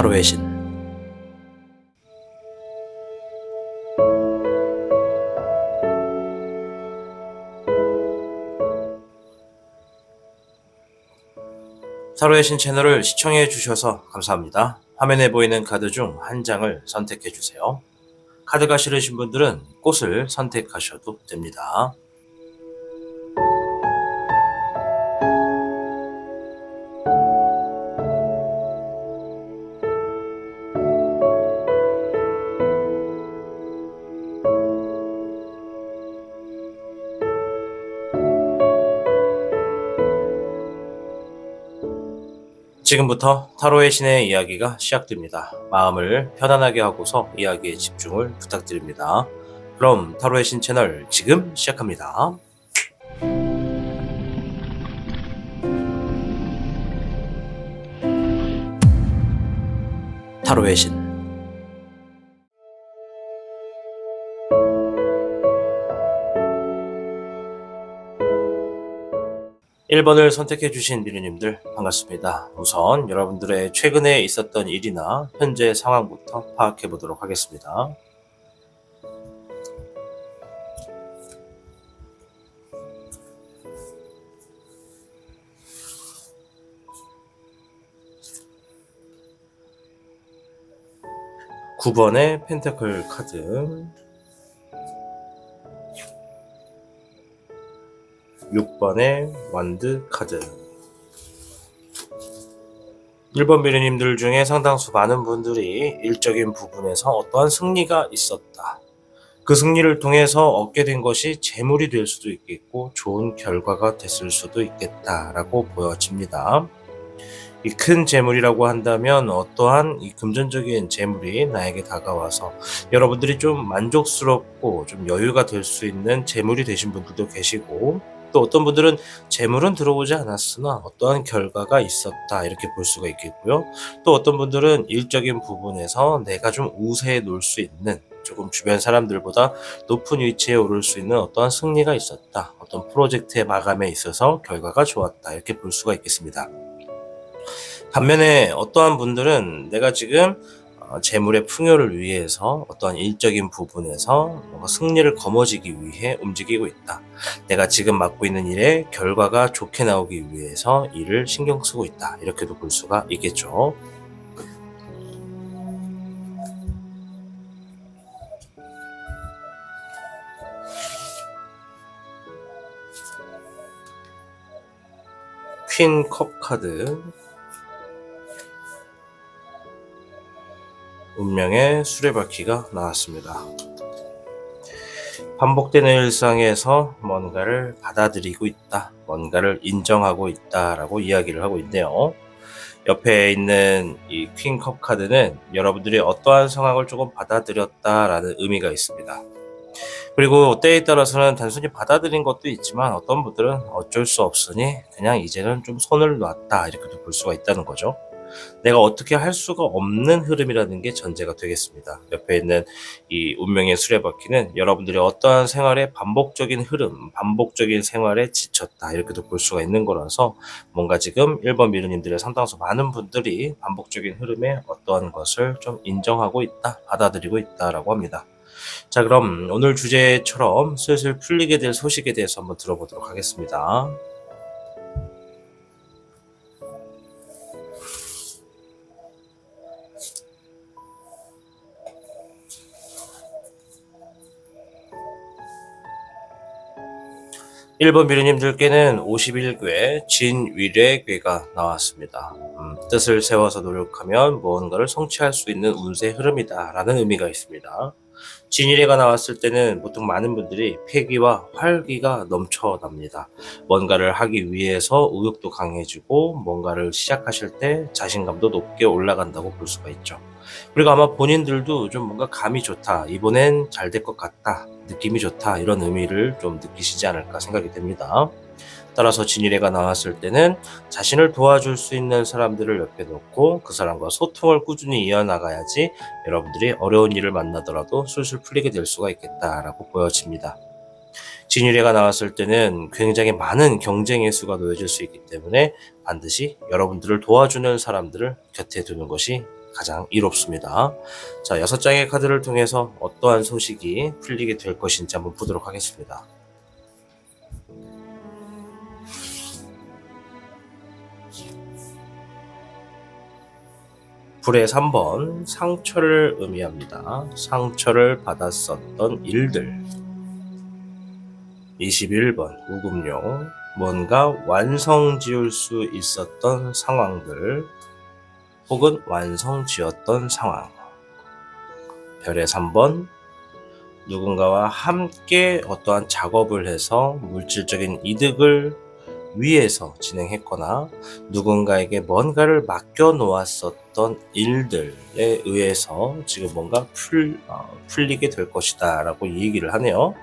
타로의 신. 타로의 신 채널을 시청해 주셔서 감사합니다. 화면에 보이는 카드 중 한 장을 선택해 주세요. 카드가 싫으신 분들은 꽃을 선택하셔도 됩니다. 지금부터 타로의 신의 이야기가 시작됩니다. 마음을 편안하게 하고서 이야기에 집중을 부탁드립니다. 그럼 타로의 신 채널 지금 시작합니다. 타로의 신. 1번을 선택해주신 미르님들 반갑습니다. 우선 여러분들의 최근에 있었던 일이나 현재 상황부터 파악해보도록 하겠습니다. (9번의) 펜타클 카드, 6번의 완드 카드. 1번 미르님들 중에 상당수 많은 분들이 일적인 부분에서 어떠한 승리가 있었다. 그 승리를 통해서 얻게 된 것이 재물이 될 수도 있겠고 좋은 결과가 됐을 수도 있겠다라고 보여집니다. 이 큰 재물이라고 한다면 어떠한 이 금전적인 재물이 나에게 다가와서 여러분들이 좀 만족스럽고 좀 여유가 될 수 있는 재물이 되신 분들도 계시고, 또 어떤 분들은 재물은 들어오지 않았으나 어떠한 결과가 있었다 이렇게 볼 수가 있겠고요. 또 어떤 분들은 일적인 부분에서 내가 좀 우세해 놓을 수 있는, 조금 주변 사람들보다 높은 위치에 오를 수 있는 어떠한 승리가 있었다, 어떤 프로젝트의 마감에 있어서 결과가 좋았다 이렇게 볼 수가 있겠습니다. 반면에 어떠한 분들은 내가 지금 재물의 풍요를 위해서 어떠한 일적인 부분에서 뭔가 승리를 거머쥐기 위해 움직이고 있다. 내가 지금 맡고 있는 일에 결과가 좋게 나오기 위해서 일을 신경 쓰고 있다. 이렇게도 볼 수가 있겠죠. 퀸 컵 카드, 운명의 수레바퀴가 나왔습니다. 반복되는 일상에서 뭔가를 받아들이고 있다, 뭔가를 인정하고 있다라고 이야기를 하고 있네요. 옆에 있는 이 퀸컵 카드는 여러분들이 어떠한 상황을 조금 받아들였다라는 의미가 있습니다. 그리고 때에 따라서는 단순히 받아들인 것도 있지만 어떤 분들은 어쩔 수 없으니 그냥 이제는 좀 손을 놨다 이렇게도 볼 수가 있다는 거죠. 내가 어떻게 할 수가 없는 흐름이라는 게 전제가 되겠습니다. 옆에 있는 이 운명의 수레바퀴는 여러분들이 어떠한 생활의 반복적인 흐름, 반복적인 생활에 지쳤다 이렇게도 볼 수가 있는 거라서 뭔가 지금 1번 미르님들의 상당수 많은 분들이 반복적인 흐름에 어떠한 것을 좀 인정하고 있다, 받아들이고 있다라고 합니다. 자, 그럼 오늘 주제처럼 슬슬 풀리게 될 소식에 대해서 한번 들어보도록 하겠습니다. 1번 미르님들께는 51궤 진위례궤가 나왔습니다. 뜻을 세워서 노력하면 무언가를 성취할 수 있는 운세 흐름이다 라는 의미가 있습니다. 진위례가 나왔을 때는 보통 많은 분들이 패기와 활기가 넘쳐납니다. 뭔가를 하기 위해서 의욕도 강해지고 뭔가를 시작하실 때 자신감도 높게 올라간다고 볼 수가 있죠. 그리고 아마 본인들도 좀 뭔가 감이 좋다, 이번엔 잘 될 것 같다, 느낌이 좋다, 이런 의미를 좀 느끼시지 않을까 생각이 됩니다. 따라서 진위례가 나왔을 때는 자신을 도와줄 수 있는 사람들을 옆에 놓고 그 사람과 소통을 꾸준히 이어나가야지 여러분들이 어려운 일을 만나더라도 술술 풀리게 될 수가 있겠다라고 보여집니다. 진위례가 나왔을 때는 굉장히 많은 경쟁의 수가 놓여질 수 있기 때문에 반드시 여러분들을 도와주는 사람들을 곁에 두는 것이 가장 이롭습니다. 자, 6장의 카드를 통해서 어떠한 소식이 풀리게 될 것인지 한번 보도록 하겠습니다. 불의 3번, 상처를 의미합니다. 상처를 받았었던 일들. 21번, 우금룡, 뭔가 완성 지을 수 있었던 상황들 혹은 완성 지었던 상황. 별의 3번, 누군가와 함께 어떠한 작업을 해서 물질적인 이득을 위해서 진행했거나 누군가에게 뭔가를 맡겨 놓았었던 일들에 의해서 지금 뭔가 풀리게 될 것이다 라고 얘기를 하네요.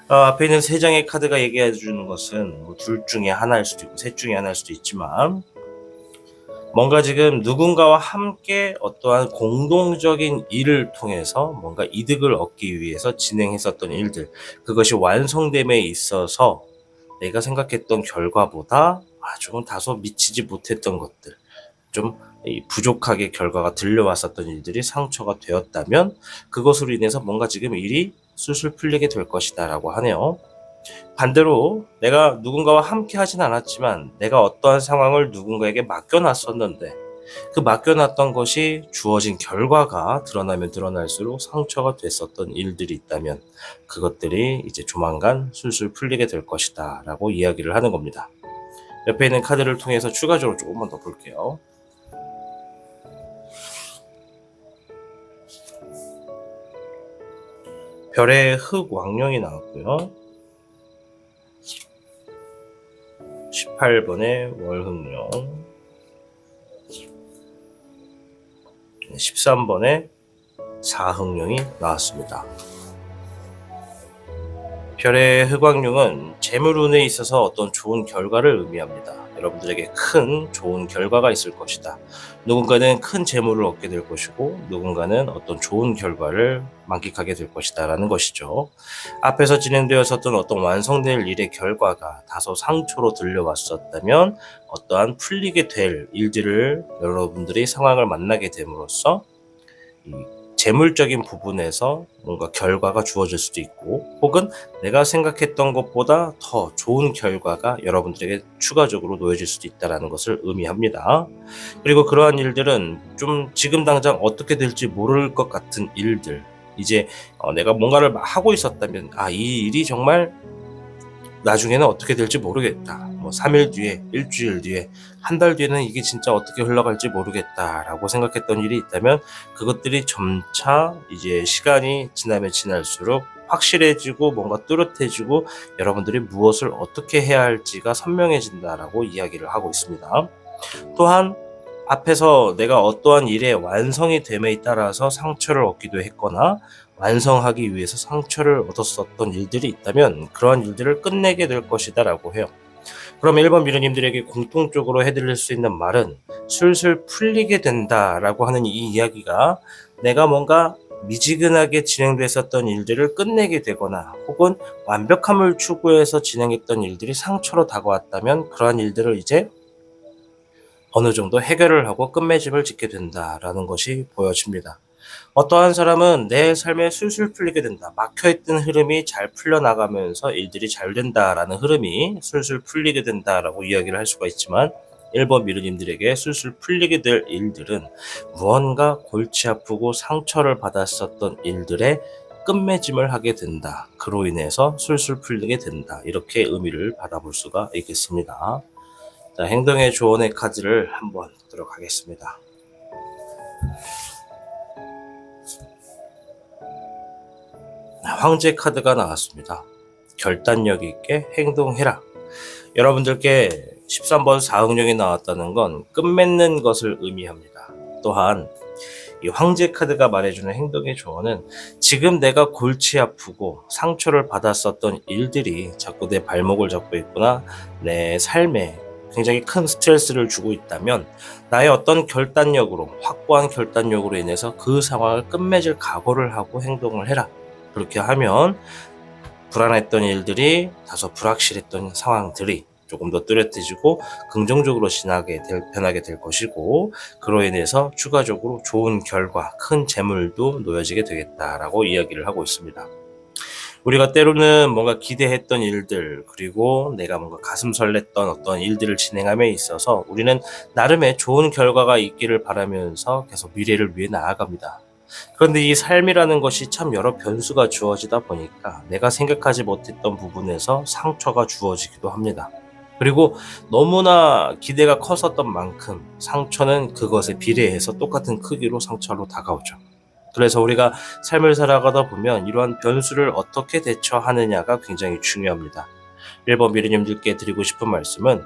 앞에 있는 3장의 카드가 얘기해 주는 것은 둘 중에 하나일 수도 있고 셋 중에 하나일 수도 있지만 뭔가 지금 누군가와 함께 어떠한 공동적인 일을 통해서 뭔가 이득을 얻기 위해서 진행했었던 일들, 그것이 완성됨에 있어서 내가 생각했던 결과보다 조금 다소 미치지 못했던 것들, 좀 부족하게 결과가 들려왔었던 일들이 상처가 되었다면 그것으로 인해서 뭔가 지금 일이 술술 풀리게 될 것이다 라고 하네요. 반대로 내가 누군가와 함께 하진 않았지만 내가 어떠한 상황을 누군가에게 맡겨놨었는데 그 맡겨놨던 것이 주어진 결과가 드러나면 드러날수록 상처가 됐었던 일들이 있다면 그것들이 이제 조만간 술술 풀리게 될 것이다 라고 이야기를 하는 겁니다. 옆에 있는 카드를 통해서 추가적으로 조금만 더 볼게요. 별의 흑왕룡이 나왔고요. 18번의 월흑룡, 13번의 사흑룡이 나왔습니다. 별의 흑왕룡은 재물운에 있어서 어떤 좋은 결과를 의미합니다. 여러분들에게 큰 좋은 결과가 있을 것이다. 누군가는 큰 재물을 얻게 될 것이고 누군가는 어떤 좋은 결과를 만끽하게 될 것이다 라는 것이죠. 앞에서 진행되었었던 어떤 완성될 일의 결과가 다소 상처로 들려왔었다면 어떠한 풀리게 될 일들을 여러분들이 상황을 만나게 됨으로써 이 재물적인 부분에서 뭔가 결과가 주어질 수도 있고 혹은 내가 생각했던 것보다 더 좋은 결과가 여러분들에게 추가적으로 놓여질 수도 있다는 것을 의미합니다. 그리고 그러한 일들은 좀 지금 당장 어떻게 될지 모를 것 같은 일들, 이제 내가 뭔가를 하고 있었다면 이 일이 정말 나중에는 어떻게 될지 모르겠다. 3일 뒤에, 일주일 뒤에, 한 달 뒤에는 이게 진짜 어떻게 흘러갈지 모르겠다라고 생각했던 일이 있다면 그것들이 점차 이제 시간이 지나면 지날수록 확실해지고 뭔가 뚜렷해지고 여러분들이 무엇을 어떻게 해야 할지가 선명해진다라고 이야기를 하고 있습니다. 또한 앞에서 내가 어떠한 일의 완성이 됨에 따라서 상처를 얻기도 했거나 완성하기 위해서 상처를 얻었었던 일들이 있다면 그러한 일들을 끝내게 될 것이다 라고 해요. 그럼 1번 미르님들에게 공통적으로 해드릴 수 있는 말은 술술 풀리게 된다 라고 하는 이 이야기가 내가 뭔가 미지근하게 진행됐었던 일들을 끝내게 되거나 혹은 완벽함을 추구해서 진행했던 일들이 상처로 다가왔다면 그러한 일들을 이제 어느 정도 해결을 하고 끝맺음을 짓게 된다라는 것이 보여집니다. 어떠한 사람은 내 삶에 술술 풀리게 된다. 막혀있던 흐름이 잘 풀려나가면서 일들이 잘 된다라는 흐름이 술술 풀리게 된다라고 이야기를 할 수가 있지만 1번 미르님들에게 술술 풀리게 될 일들은 무언가 골치 아프고 상처를 받았었던 일들의 끝맺음을 하게 된다. 그로 인해서 술술 풀리게 된다. 이렇게 의미를 받아볼 수가 있겠습니다. 자, 행동의 조언의 카드를 한번 보도록 하겠습니다. 황제 카드가 나왔습니다. 결단력 있게 행동해라. 여러분들께 13번 사흥령이 나왔다는 건 끝맺는 것을 의미합니다. 또한 이 황제 카드가 말해주는 행동의 조언은 지금 내가 골치 아프고 상처를 받았었던 일들이 자꾸 내 발목을 잡고 있거나 내 삶에 굉장히 큰 스트레스를 주고 있다면 나의 어떤 결단력으로, 확고한 결단력으로 인해서 그 상황을 끝맺을 각오를 하고 행동을 해라. 그렇게 하면 불안했던 일들이 다소 불확실했던 상황들이 조금 더 뚜렷해지고 긍정적으로 변하게 될 것이고, 그로 인해서 추가적으로 좋은 결과, 큰 재물도 놓여지게 되겠다라고 이야기를 하고 있습니다. 우리가 때로는 뭔가 기대했던 일들, 그리고 내가 뭔가 가슴 설렜던 어떤 일들을 진행함에 있어서 우리는 나름의 좋은 결과가 있기를 바라면서 계속 미래를 위해 나아갑니다. 그런데 이 삶이라는 것이 참 여러 변수가 주어지다 보니까 내가 생각하지 못했던 부분에서 상처가 주어지기도 합니다. 그리고 너무나 기대가 컸었던 만큼 상처는 그것에 비례해서 똑같은 크기로 상처로 다가오죠. 그래서 우리가 삶을 살아가다 보면 이러한 변수를 어떻게 대처하느냐가 굉장히 중요합니다. 1번 미르님들께 드리고 싶은 말씀은,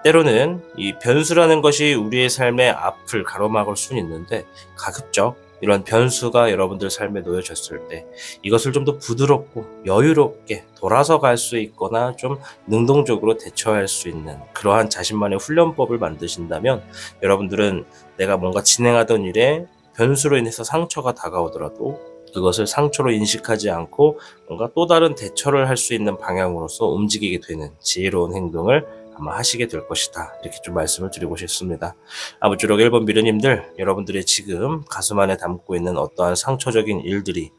때로는 이 변수라는 것이 우리의 삶의 앞을 가로막을 수는 있는데, 가급적 이런 변수가 여러분들 삶에 놓여졌을 때 이것을 좀 더 부드럽고 여유롭게 돌아서 갈 수 있거나 좀 능동적으로 대처할 수 있는 그러한 자신만의 훈련법을 만드신다면, 여러분들은 내가 뭔가 진행하던 일에 변수로 인해서 상처가 다가오더라도 그것을 상처로 인식하지 않고 뭔가 또 다른 대처를 할 수 있는 방향으로서 움직이게 되는 지혜로운 행동을 아마 하시게 될 것이다, 이렇게 좀 말씀을 드리고 싶습니다. 아무쪼록 1번 미르님들, 여러분들의 지금 가슴 안에 담고 있는 어떠한 상처적인 일들이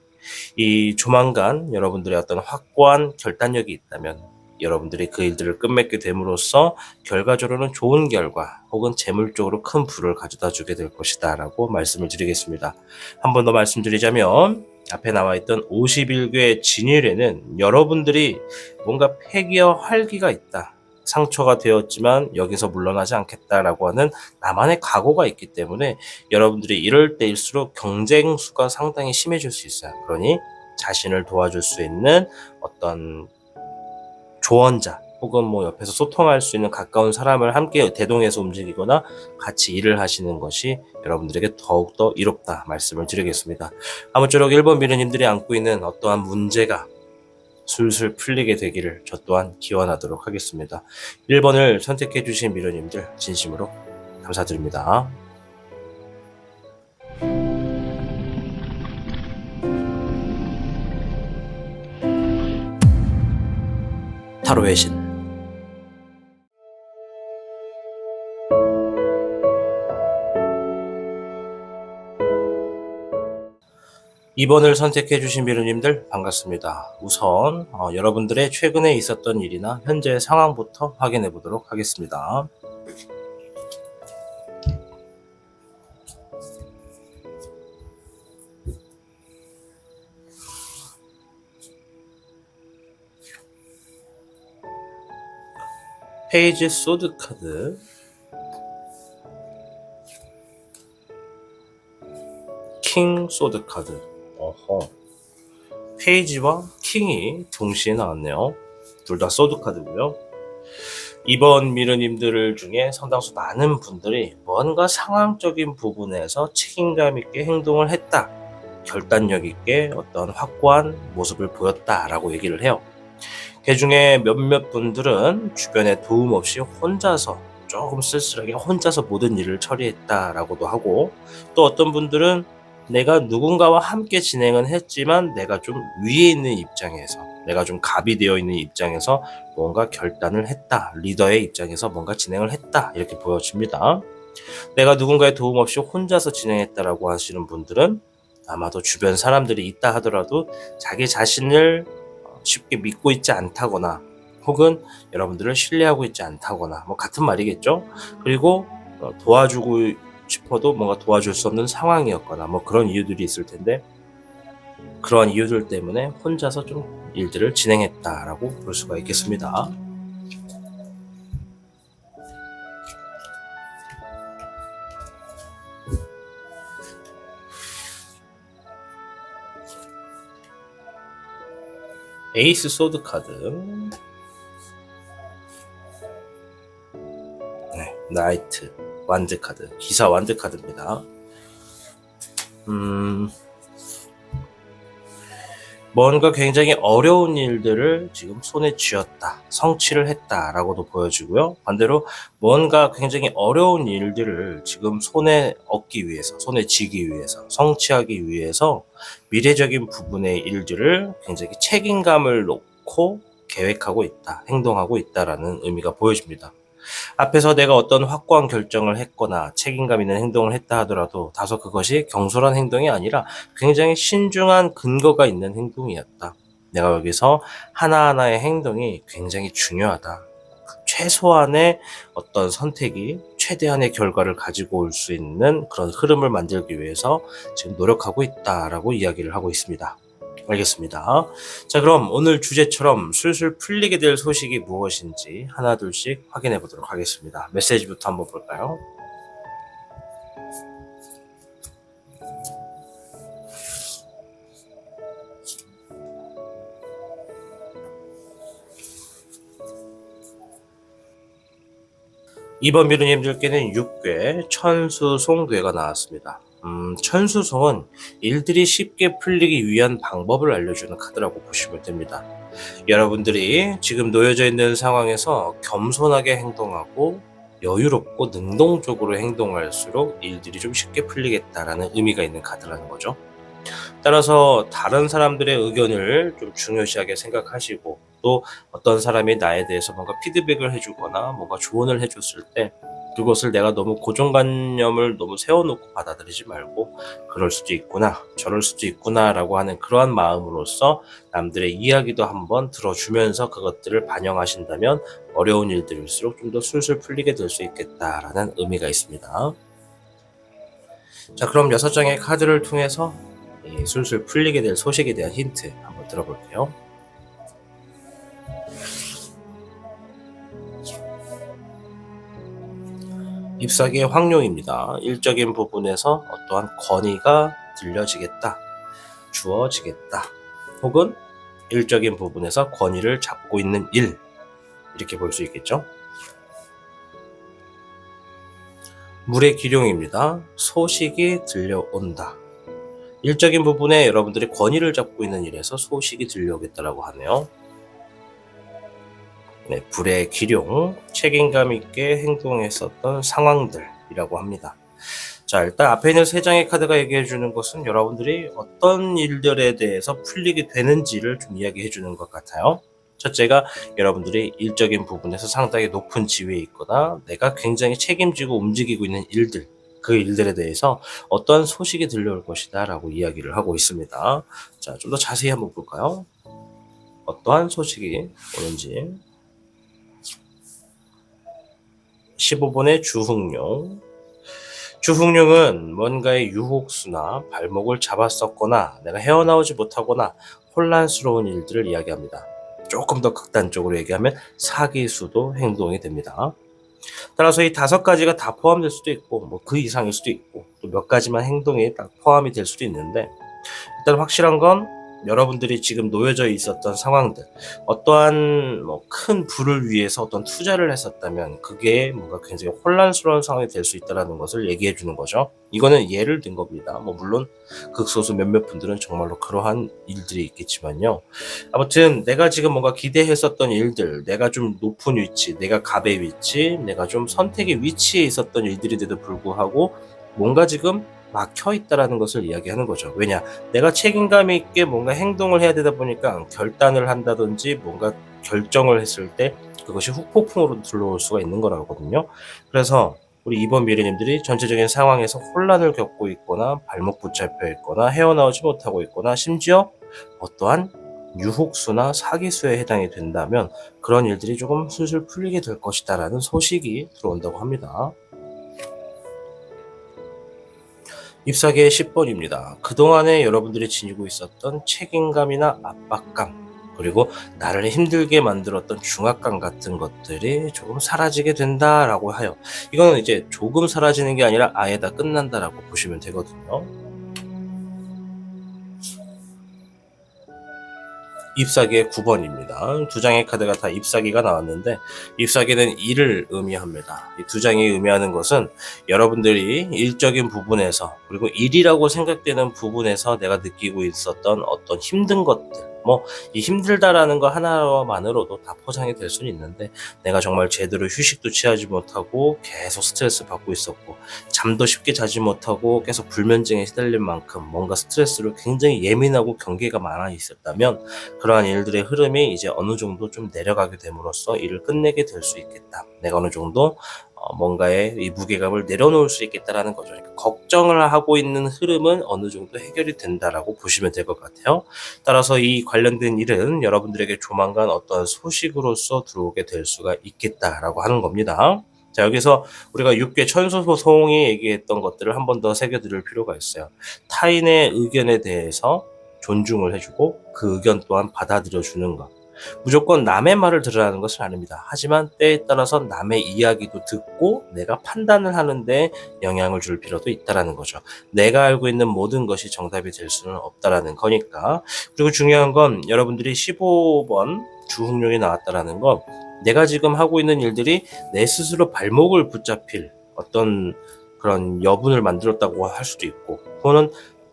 이 조만간 여러분들의 어떤 확고한 결단력이 있다면 여러분들이 그 일들을 끝맺게 됨으로써 결과적으로는 좋은 결과 혹은 재물적으로 큰 부를 가져다 주게 될 것이다 라고 말씀을 드리겠습니다. 한 번 더 말씀드리자면, 앞에 나와 있던 51개 진일에는 여러분들이 뭔가 패기와 활기가 있다, 상처가 되었지만 여기서 물러나지 않겠다라고 하는 나만의 각오가 있기 때문에 여러분들이 이럴 때일수록 경쟁수가 상당히 심해질 수 있어요. 그러니 자신을 도와줄 수 있는 어떤 조언자 혹은 뭐 옆에서 소통할 수 있는 가까운 사람을 함께 대동해서 움직이거나 같이 일을 하시는 것이 여러분들에게 더욱더 이롭다 말씀을 드리겠습니다. 아무쪼록 1번 미르님들이 안고 있는 어떠한 문제가 술술 풀리게 되기를 저 또한 기원하도록 하겠습니다. 1번을 선택해 주신 미르님들 진심으로 감사드립니다. 타로의 신. 2번을 선택해 주신 미르님들 반갑습니다. 우선 여러분들의 최근에 있었던 일이나 현재 상황부터 확인해 보도록 하겠습니다. 페이지 소드 카드, 킹 소드 카드. 페이지와 킹이 동시에 나왔네요. 둘 다 소드 카드고요. 이번 미르님들 중에 상당수 많은 분들이 뭔가 상황적인 부분에서 책임감 있게 행동을 했다, 결단력 있게 어떤 확고한 모습을 보였다라고 얘기를 해요. 그 중에 몇몇 분들은 주변에 도움 없이 혼자서 조금 쓸쓸하게 혼자서 모든 일을 처리했다라고도 하고, 또 어떤 분들은 내가 누군가와 함께 진행은 했지만 내가 좀 위에 있는 입장에서, 내가 좀 갑이 되어 있는 입장에서 뭔가 결단을 했다, 리더의 입장에서 뭔가 진행을 했다, 이렇게 보여집니다. 내가 누군가의 도움 없이 혼자서 진행했다라고 하시는 분들은 아마도 주변 사람들이 있다 하더라도 자기 자신을 쉽게 믿고 있지 않다거나 혹은 여러분들을 신뢰하고 있지 않다거나 뭐 같은 말이겠죠. 그리고 도와주고 싶어도 뭔가 도와줄 수 없는 상황이었거나 뭐 그런 이유들이 있을 텐데, 그러한 이유들 때문에 혼자서 좀 일들을 진행했다라고 볼 수가 있겠습니다. 에이스 소드 카드, 나이트 완드 카드, 기사 완드 카드입니다. 뭔가 굉장히 어려운 일들을 지금 손에 쥐었다, 성취를 했다라고도 보여지고요. 반대로 뭔가 굉장히 어려운 일들을 지금 손에 얻기 위해서, 손에 쥐기 위해서, 성취하기 위해서 미래적인 부분의 일들을 굉장히 책임감을 놓고 계획하고 있다, 행동하고 있다라는 의미가 보여집니다. 앞에서 내가 어떤 확고한 결정을 했거나 책임감 있는 행동을 했다 하더라도 다소 그것이 경솔한 행동이 아니라 굉장히 신중한 근거가 있는 행동이었다. 내가 여기서 하나하나의 행동이 굉장히 중요하다. 최소한의 어떤 선택이 최대한의 결과를 가지고 올 수 있는 그런 흐름을 만들기 위해서 지금 노력하고 있다라고 이야기를 하고 있습니다. 알겠습니다. 자, 그럼 오늘 주제처럼 술술 풀리게 될 소식이 무엇인지 하나 둘씩 확인해 보도록 하겠습니다. 메시지부터 한번 볼까요? 이번 미르님들께는 6괴 천수송괴가 나왔습니다. 천수송은 일들이 쉽게 풀리기 위한 방법을 알려주는 카드라고 보시면 됩니다. 여러분들이 지금 놓여져 있는 상황에서 겸손하게 행동하고 여유롭고 능동적으로 행동할수록 일들이 좀 쉽게 풀리겠다라는 의미가 있는 카드라는 거죠. 따라서 다른 사람들의 의견을 좀 중요시하게 생각하시고, 또 어떤 사람이 나에 대해서 뭔가 피드백을 해주거나 뭔가 조언을 해줬을 때 그것을 내가 너무 고정관념을 너무 세워놓고 받아들이지 말고, 그럴 수도 있구나, 저럴 수도 있구나 라고 하는 그러한 마음으로써 남들의 이야기도 한번 들어주면서 그것들을 반영하신다면 어려운 일들일수록 좀 더 술술 풀리게 될 수 있겠다라는 의미가 있습니다. 자, 그럼 6장의 카드를 통해서 이 술술 풀리게 될 소식에 대한 힌트 한번 들어볼게요. 잎사귀의 황룡입니다. 일적인 부분에서 어떠한 건의가 들려지겠다, 주어지겠다, 혹은 일적인 부분에서 권위를 잡고 있는 일, 이렇게 볼 수 있겠죠. 물의 기룡입니다. 소식이 들려온다. 일적인 부분에 여러분들이 권위를 잡고 있는 일에서 소식이 들려오겠다라고 하네요. 네, 불의 기룡, 책임감 있게 행동했었던 상황들이라고 합니다. 자, 일단 앞에 있는 3장의 카드가 얘기해주는 것은 여러분들이 어떤 일들에 대해서 풀리게 되는지를 좀 이야기해주는 것 같아요. 첫째가 여러분들이 일적인 부분에서 상당히 높은 지위에 있거나 내가 굉장히 책임지고 움직이고 있는 일들, 그 일들에 대해서 어떠한 소식이 들려올 것이다 라고 이야기를 하고 있습니다. 자, 좀 더 자세히 한번 볼까요? 어떠한 소식이 오는지. 15번의 주흥룡. 주흥룡은 뭔가의 유혹수나 발목을 잡았었거나 내가 헤어나오지 못하거나 혼란스러운 일들을 이야기합니다. 조금 더 극단적으로 얘기하면 사기수도 행동이 됩니다. 따라서 이 5가지가 다 포함될 수도 있고 뭐 그 이상일 수도 있고 또 몇 가지만 행동이 딱 포함이 될 수도 있는데, 일단 확실한 건 여러분들이 지금 놓여져 있었던 상황들, 어떠한 큰 부를 위해서 어떤 투자를 했었다면 그게 뭔가 굉장히 혼란스러운 상황이 될 수 있다는 것을 얘기해 주는 거죠. 이거는 예를 든 겁니다. 물론 극소수 몇몇 분들은 정말로 그러한 일들이 있겠지만요. 아무튼 내가 지금 뭔가 기대했었던 일들, 내가 좀 높은 위치, 내가 갑의 위치, 내가 좀 선택의 위치에 있었던 일들인데도 불구하고 뭔가 지금 막혀 있다라는 것을 이야기하는 거죠. 왜냐? 내가 책임감 있게 뭔가 행동을 해야 되다 보니까 결단을 한다든지 뭔가 결정을 했을 때 그것이 후폭풍으로 들어올 수가 있는 거라거든요. 그래서 우리 이번 미래님들이 전체적인 상황에서 혼란을 겪고 있거나 발목 붙잡혀 있거나 헤어나오지 못하고 있거나 심지어 어떠한 유혹수나 사기수에 해당이 된다면 그런 일들이 조금 슬슬 풀리게 될 것이다라는 소식이 들어온다고 합니다. 잎사귀의 10번입니다. 그동안에 여러분들이 지니고 있었던 책임감이나 압박감, 그리고 나를 힘들게 만들었던 중압감 같은 것들이 조금 사라지게 된다라고 하여, 이거는 이제 조금 사라지는 게 아니라 아예 다 끝난다라고 보시면 되거든요. 잎사귀의 9번입니다. 2장의 카드가 다 잎사귀가 나왔는데 잎사귀는 일을 의미합니다. 이 2장이 의미하는 것은 여러분들이 일적인 부분에서, 그리고 일이라고 생각되는 부분에서 내가 느끼고 있었던 어떤 힘든 것들, 뭐 이 힘들다라는 거 하나만으로도 다 포장이 될 수는 있는데, 내가 정말 제대로 휴식도 취하지 못하고 계속 스트레스 받고 있었고, 잠도 쉽게 자지 못하고 계속 불면증에 시달릴 만큼 뭔가 스트레스로 굉장히 예민하고 경계가 많아 있었다면, 그러한 일들의 흐름이 이제 어느 정도 좀 내려가게 됨으로써 일을 끝내게 될 수 있겠다. 내가 어느 정도 뭔가의 이 무게감을 내려놓을 수 있겠다라는 거죠. 그러니까 걱정을 하고 있는 흐름은 어느 정도 해결이 된다라고 보시면 될 것 같아요. 따라서 이 관련된 일은 여러분들에게 조만간 어떠한 소식으로서 들어오게 될 수가 있겠다라고 하는 겁니다. 자, 여기서 우리가 6개 천수소송이 얘기했던 것들을 한 번 더 새겨드릴 필요가 있어요. 타인의 의견에 대해서 존중을 해주고 그 의견 또한 받아들여주는 것. 무조건 남의 말을 들으라는 것은 아닙니다. 하지만 때에 따라서 남의 이야기도 듣고 내가 판단을 하는데 영향을 줄 필요도 있다는 거죠. 내가 알고 있는 모든 것이 정답이 될 수는 없다는 거니까. 그리고 중요한 건 여러분들이 15번 주흥룡이 나왔다는 건, 내가 지금 하고 있는 일들이 내 스스로 발목을 붙잡힐 어떤 그런 여분을 만들었다고 할 수도 있고, 그거는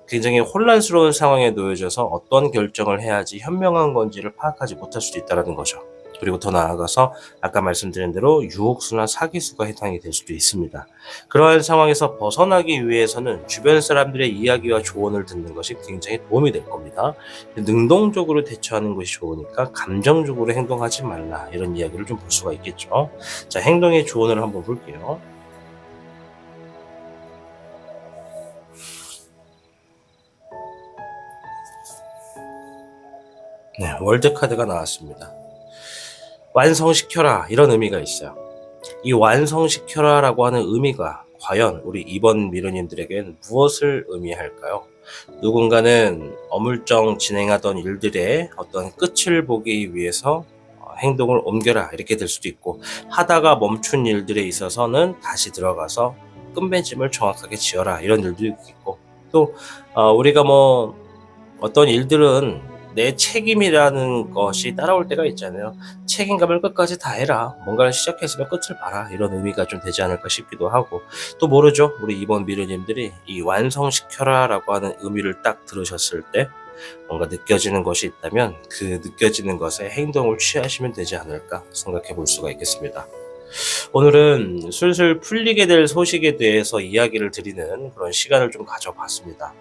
굉장히 혼란스러운 상황에 놓여져서 어떤 결정을 해야지 현명한 건지를 파악하지 못할 수도 있다는 거죠. 그리고 더 나아가서 아까 말씀드린 대로 유혹수나 사기수가 해당이 될 수도 있습니다. 그러한 상황에서 벗어나기 위해서는 주변 사람들의 이야기와 조언을 듣는 것이 굉장히 도움이 될 겁니다. 능동적으로 대처하는 것이 좋으니까 감정적으로 행동하지 말라, 이런 이야기를 좀 볼 수가 있겠죠. 자, 행동의 조언을 한번 볼게요. 네, 월드카드가 나왔습니다. 완성시켜라, 이런 의미가 있어요. 이 완성시켜라 라고 하는 의미가 과연 우리 2번 미르님들에겐 무엇을 의미할까요? 누군가는 어물쩡 진행하던 일들의 어떤 끝을 보기 위해서 행동을 옮겨라, 이렇게 될 수도 있고, 하다가 멈춘 일들에 있어서는 다시 들어가서 끝맺음을 정확하게 지어라, 이런 일도 있고, 또 우리가 뭐 어떤 일들은 내 책임이라는 것이 따라올 때가 있잖아요. 책임감을 끝까지 다해라, 뭔가를 시작했으면 끝을 봐라, 이런 의미가 좀 되지 않을까 싶기도 하고, 또 모르죠, 우리 이번 미르님들이 이 완성시켜라 라고 하는 의미를 딱 들으셨을 때 뭔가 느껴지는 것이 있다면 그 느껴지는 것에 행동을 취하시면 되지 않을까 생각해 볼 수가 있겠습니다. 오늘은 슬슬 풀리게 될 소식에 대해서 이야기를 드리는 그런 시간을 좀 가져봤습니다.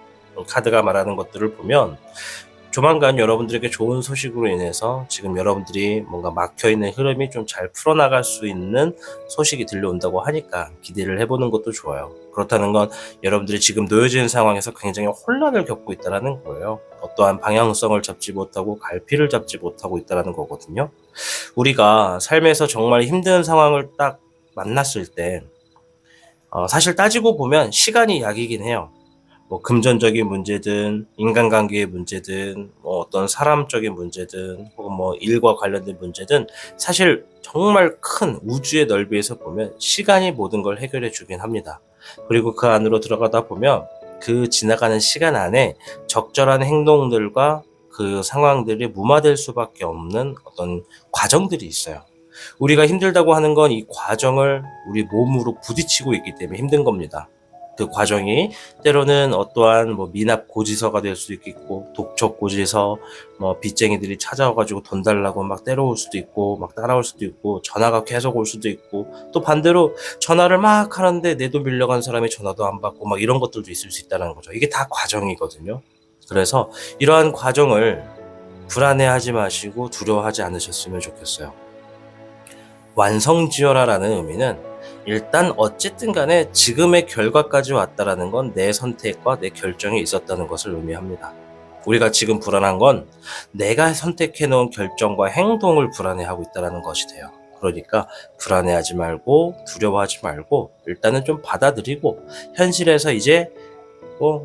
카드가 말하는 것들을 보면 조만간 여러분들에게 좋은 소식으로 인해서 지금 여러분들이 뭔가 막혀있는 흐름이 좀 잘 풀어나갈 수 있는 소식이 들려온다고 하니까 기대를 해보는 것도 좋아요. 그렇다는 건 여러분들이 지금 놓여진 상황에서 굉장히 혼란을 겪고 있다는 거예요. 어떠한 방향성을 잡지 못하고 갈피를 잡지 못하고 있다는 거거든요. 우리가 삶에서 정말 힘든 상황을 딱 만났을 때 사실 따지고 보면 시간이 약이긴 해요. 뭐 금전적인 문제든 인간관계의 문제든 뭐 어떤 사람적인 문제든 혹은 뭐 일과 관련된 문제든, 사실 정말 큰 우주의 넓이에서 보면 시간이 모든 걸 해결해 주긴 합니다. 그리고 그 안으로 들어가다 보면 그 지나가는 시간 안에 적절한 행동들과 그 상황들이 무마될 수밖에 없는 어떤 과정들이 있어요. 우리가 힘들다고 하는 건 이 과정을 우리 몸으로 부딪히고 있기 때문에 힘든 겁니다. 그 과정이 때로는 어떠한 뭐 미납 고지서가 될 수도 있겠고, 독촉 고지서, 뭐 빚쟁이들이 찾아와가지고 돈 달라고 막 때려올 수도 있고, 막 따라올 수도 있고, 전화가 계속 올 수도 있고, 또 반대로 전화를 막 하는데 내 돈 빌려간 사람이 전화도 안 받고, 막 이런 것들도 있을 수 있다는 거죠. 이게 다 과정이거든요. 그래서 이러한 과정을 불안해하지 마시고 두려워하지 않으셨으면 좋겠어요. 완성지어라라는 의미는 일단 어쨌든 간에 지금의 결과까지 왔다라는 건 내 선택과 내 결정이 있었다는 것을 의미합니다. 우리가 지금 불안한 건 내가 선택해 놓은 결정과 행동을 불안해하고 있다는 것이 돼요. 그러니까 불안해하지 말고 두려워하지 말고 일단은 좀 받아들이고, 현실에서 이제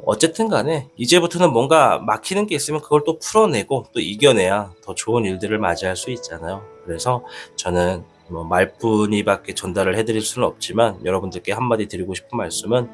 어쨌든 간에 이제부터는 뭔가 막히는 게 있으면 그걸 또 풀어내고 또 이겨내야 더 좋은 일들을 맞이할 수 있잖아요. 그래서 저는 뭐 말뿐이밖에 전달을 해드릴 수는 없지만 여러분들께 한마디 드리고 싶은 말씀은,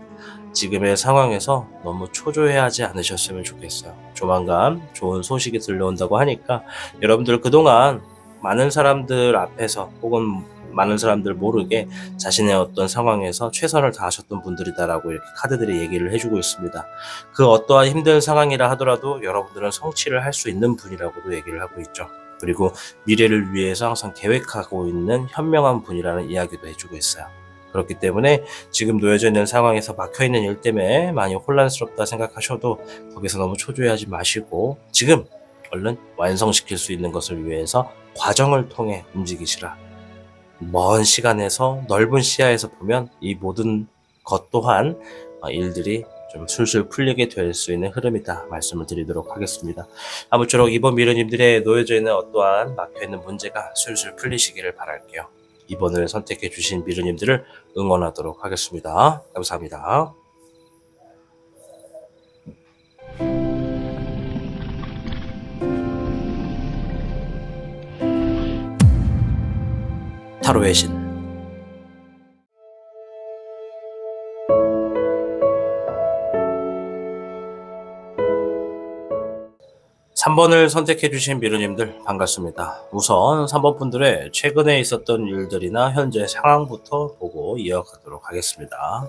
지금의 상황에서 너무 초조해하지 않으셨으면 좋겠어요. 조만간 좋은 소식이 들려온다고 하니까 여러분들 그동안 많은 사람들 앞에서 혹은 많은 사람들 모르게 자신의 어떤 상황에서 최선을 다하셨던 분들이다라고 이렇게 카드들이 얘기를 해주고 있습니다. 그 어떠한 힘든 상황이라 하더라도 여러분들은 성취를 할 수 있는 분이라고도 얘기를 하고 있죠. 그리고 미래를 위해서 항상 계획하고 있는 현명한 분이라는 이야기도 해주고 있어요. 그렇기 때문에 지금 놓여져 있는 상황에서 막혀있는 일 때문에 많이 혼란스럽다 생각하셔도 거기서 너무 초조해하지 마시고 지금 얼른 완성시킬 수 있는 것을 위해서 과정을 통해 움직이시라. 먼 시간에서 넓은 시야에서 보면 이 모든 것 또한 일들이 좀 술술 풀리게 될 수 있는 흐름이다 말씀을 드리도록 하겠습니다. 아무쪼록 이번 미르님들의 놓여져 있는 어떠한 막혀있는 문제가 술술 풀리시기를 바랄게요. 2번을 선택해 주신 미르님들을 응원하도록 하겠습니다. 감사합니다. 타로의 신 3번을 선택해 주신 미르님들 반갑습니다. 우선 3번 분들의 최근에 있었던 일들이나 현재 상황부터 보고 이어가도록 하겠습니다.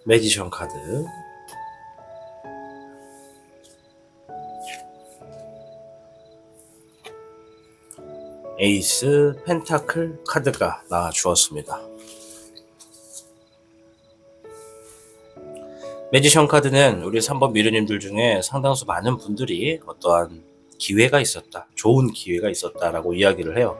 매지션 카드, 에이스 펜타클 카드가 나와 주었습니다. 매지션 카드는 우리 3번 미르님들 중에 상당수 많은 분들이 어떠한 기회가 있었다, 좋은 기회가 있었다라고 이야기를 해요.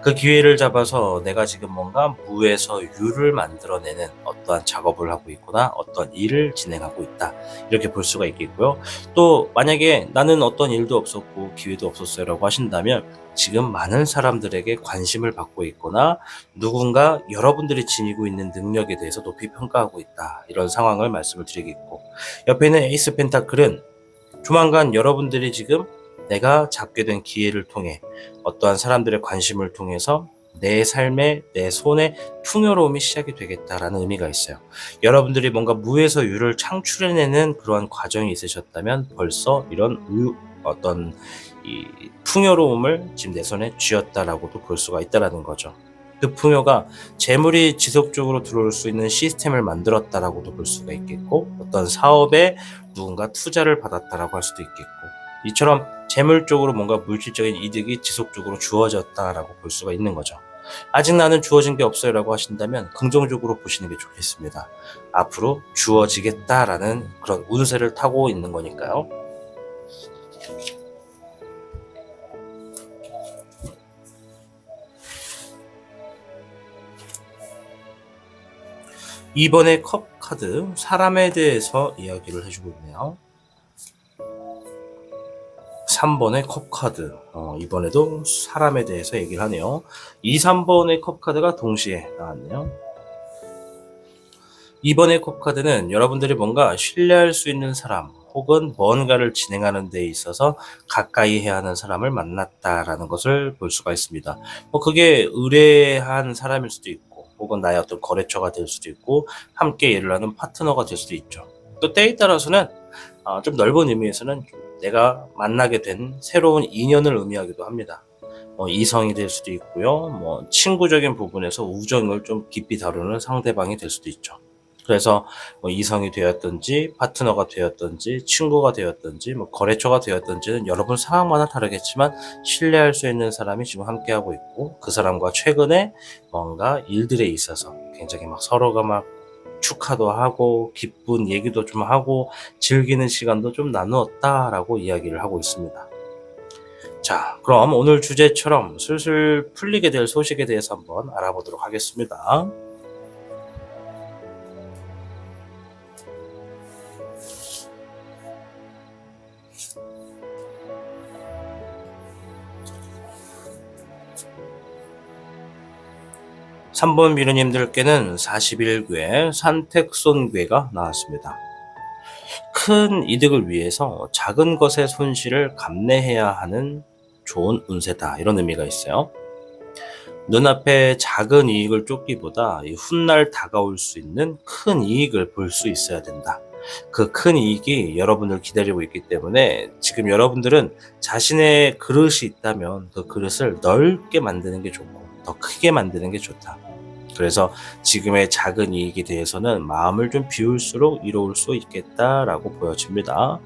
그 기회를 잡아서 내가 지금 뭔가 무에서 유를 만들어내는 어떠한 작업을 하고 있거나 어떤 일을 진행하고 있다, 이렇게 볼 수가 있겠고요. 또 만약에 나는 어떤 일도 없었고 기회도 없었어요 라고 하신다면 지금 많은 사람들에게 관심을 받고 있거나 누군가 여러분들이 지니고 있는 능력에 대해서 높이 평가하고 있다, 이런 상황을 말씀을 드리겠고, 옆에 있는 에이스 펜타클은 조만간 여러분들이 지금 내가 잡게 된 기회를 통해 어떠한 사람들의 관심을 통해서 내 삶에, 내 손에 풍요로움이 시작이 되겠다라는 의미가 있어요. 여러분들이 뭔가 무에서 유를 창출해내는 그러한 과정이 있으셨다면 벌써 이런 어떤 이 풍요로움을 지금 내 손에 쥐었다라고도 볼 수가 있다라는 거죠. 그 풍요가 재물이 지속적으로 들어올 수 있는 시스템을 만들었다라고도 볼 수가 있겠고, 어떤 사업에 누군가 투자를 받았다라고 할 수도 있겠고, 이처럼 재물적으로 뭔가 물질적인 이득이 지속적으로 주어졌다라고 볼 수가 있는 거죠. 아직 나는 주어진 게 없어요 라고 하신다면 긍정적으로 보시는 게 좋겠습니다. 앞으로 주어지겠다라는 그런 운세를 타고 있는 거니까요. 이번에 컵 카드, 사람에 대해서 이야기를 해주고 있네요. 3번의 컵 카드, 이번에도 사람에 대해서 얘기를 하네요. 2, 3번의 컵 카드가 동시에 나왔네요. 이번의 컵 카드는 여러분들이 뭔가 신뢰할 수 있는 사람 혹은 뭔가를 진행하는 데 있어서 가까이 해야 하는 사람을 만났다라는 것을 볼 수가 있습니다. 그게 의뢰한 사람일 수도 있고, 혹은 나의 어떤 거래처가 될 수도 있고, 함께 일을 하는 파트너가 될 수도 있죠. 또 때에 따라서는 좀 넓은 의미에서는 내가 만나게 된 새로운 인연을 의미하기도 합니다. 이성이 될 수도 있고요. 친구적인 부분에서 우정을 좀 깊이 다루는 상대방이 될 수도 있죠. 그래서 이성이 되었든지 파트너가 되었든지 친구가 되었든지 거래처가 되었든지는 여러분 상황마다 다르겠지만 신뢰할 수 있는 사람이 지금 함께하고 있고, 그 사람과 최근에 뭔가 일들에 있어서 굉장히 서로가 축하도 하고 기쁜 얘기도 좀 하고 즐기는 시간도 좀 나누었다라고 이야기를 하고 있습니다. 자, 그럼 오늘 주제처럼 슬슬 풀리게 될 소식에 대해서 한번 알아보도록 하겠습니다. (3번) 미르님들께는 41궤 산택손괴가 나왔습니다. 큰 이득을 위해서 작은 것의 손실을 감내해야 하는 좋은 운세다, 이런 의미가 있어요. 눈앞에 작은 이익을 쫓기보다 이 훗날 다가올 수 있는 큰 이익을 볼 수 있어야 된다. 그 큰 이익이 여러분을 기다리고 있기 때문에 지금 여러분들은 자신의 그릇이 있다면 그 그릇을 넓게 만드는 게 좋고 더 크게 만드는 게 좋다. 그래서 지금의 작은 이익에 대해서는 마음을 좀 비울수록 이로울 수 있겠다라고 보여집니다.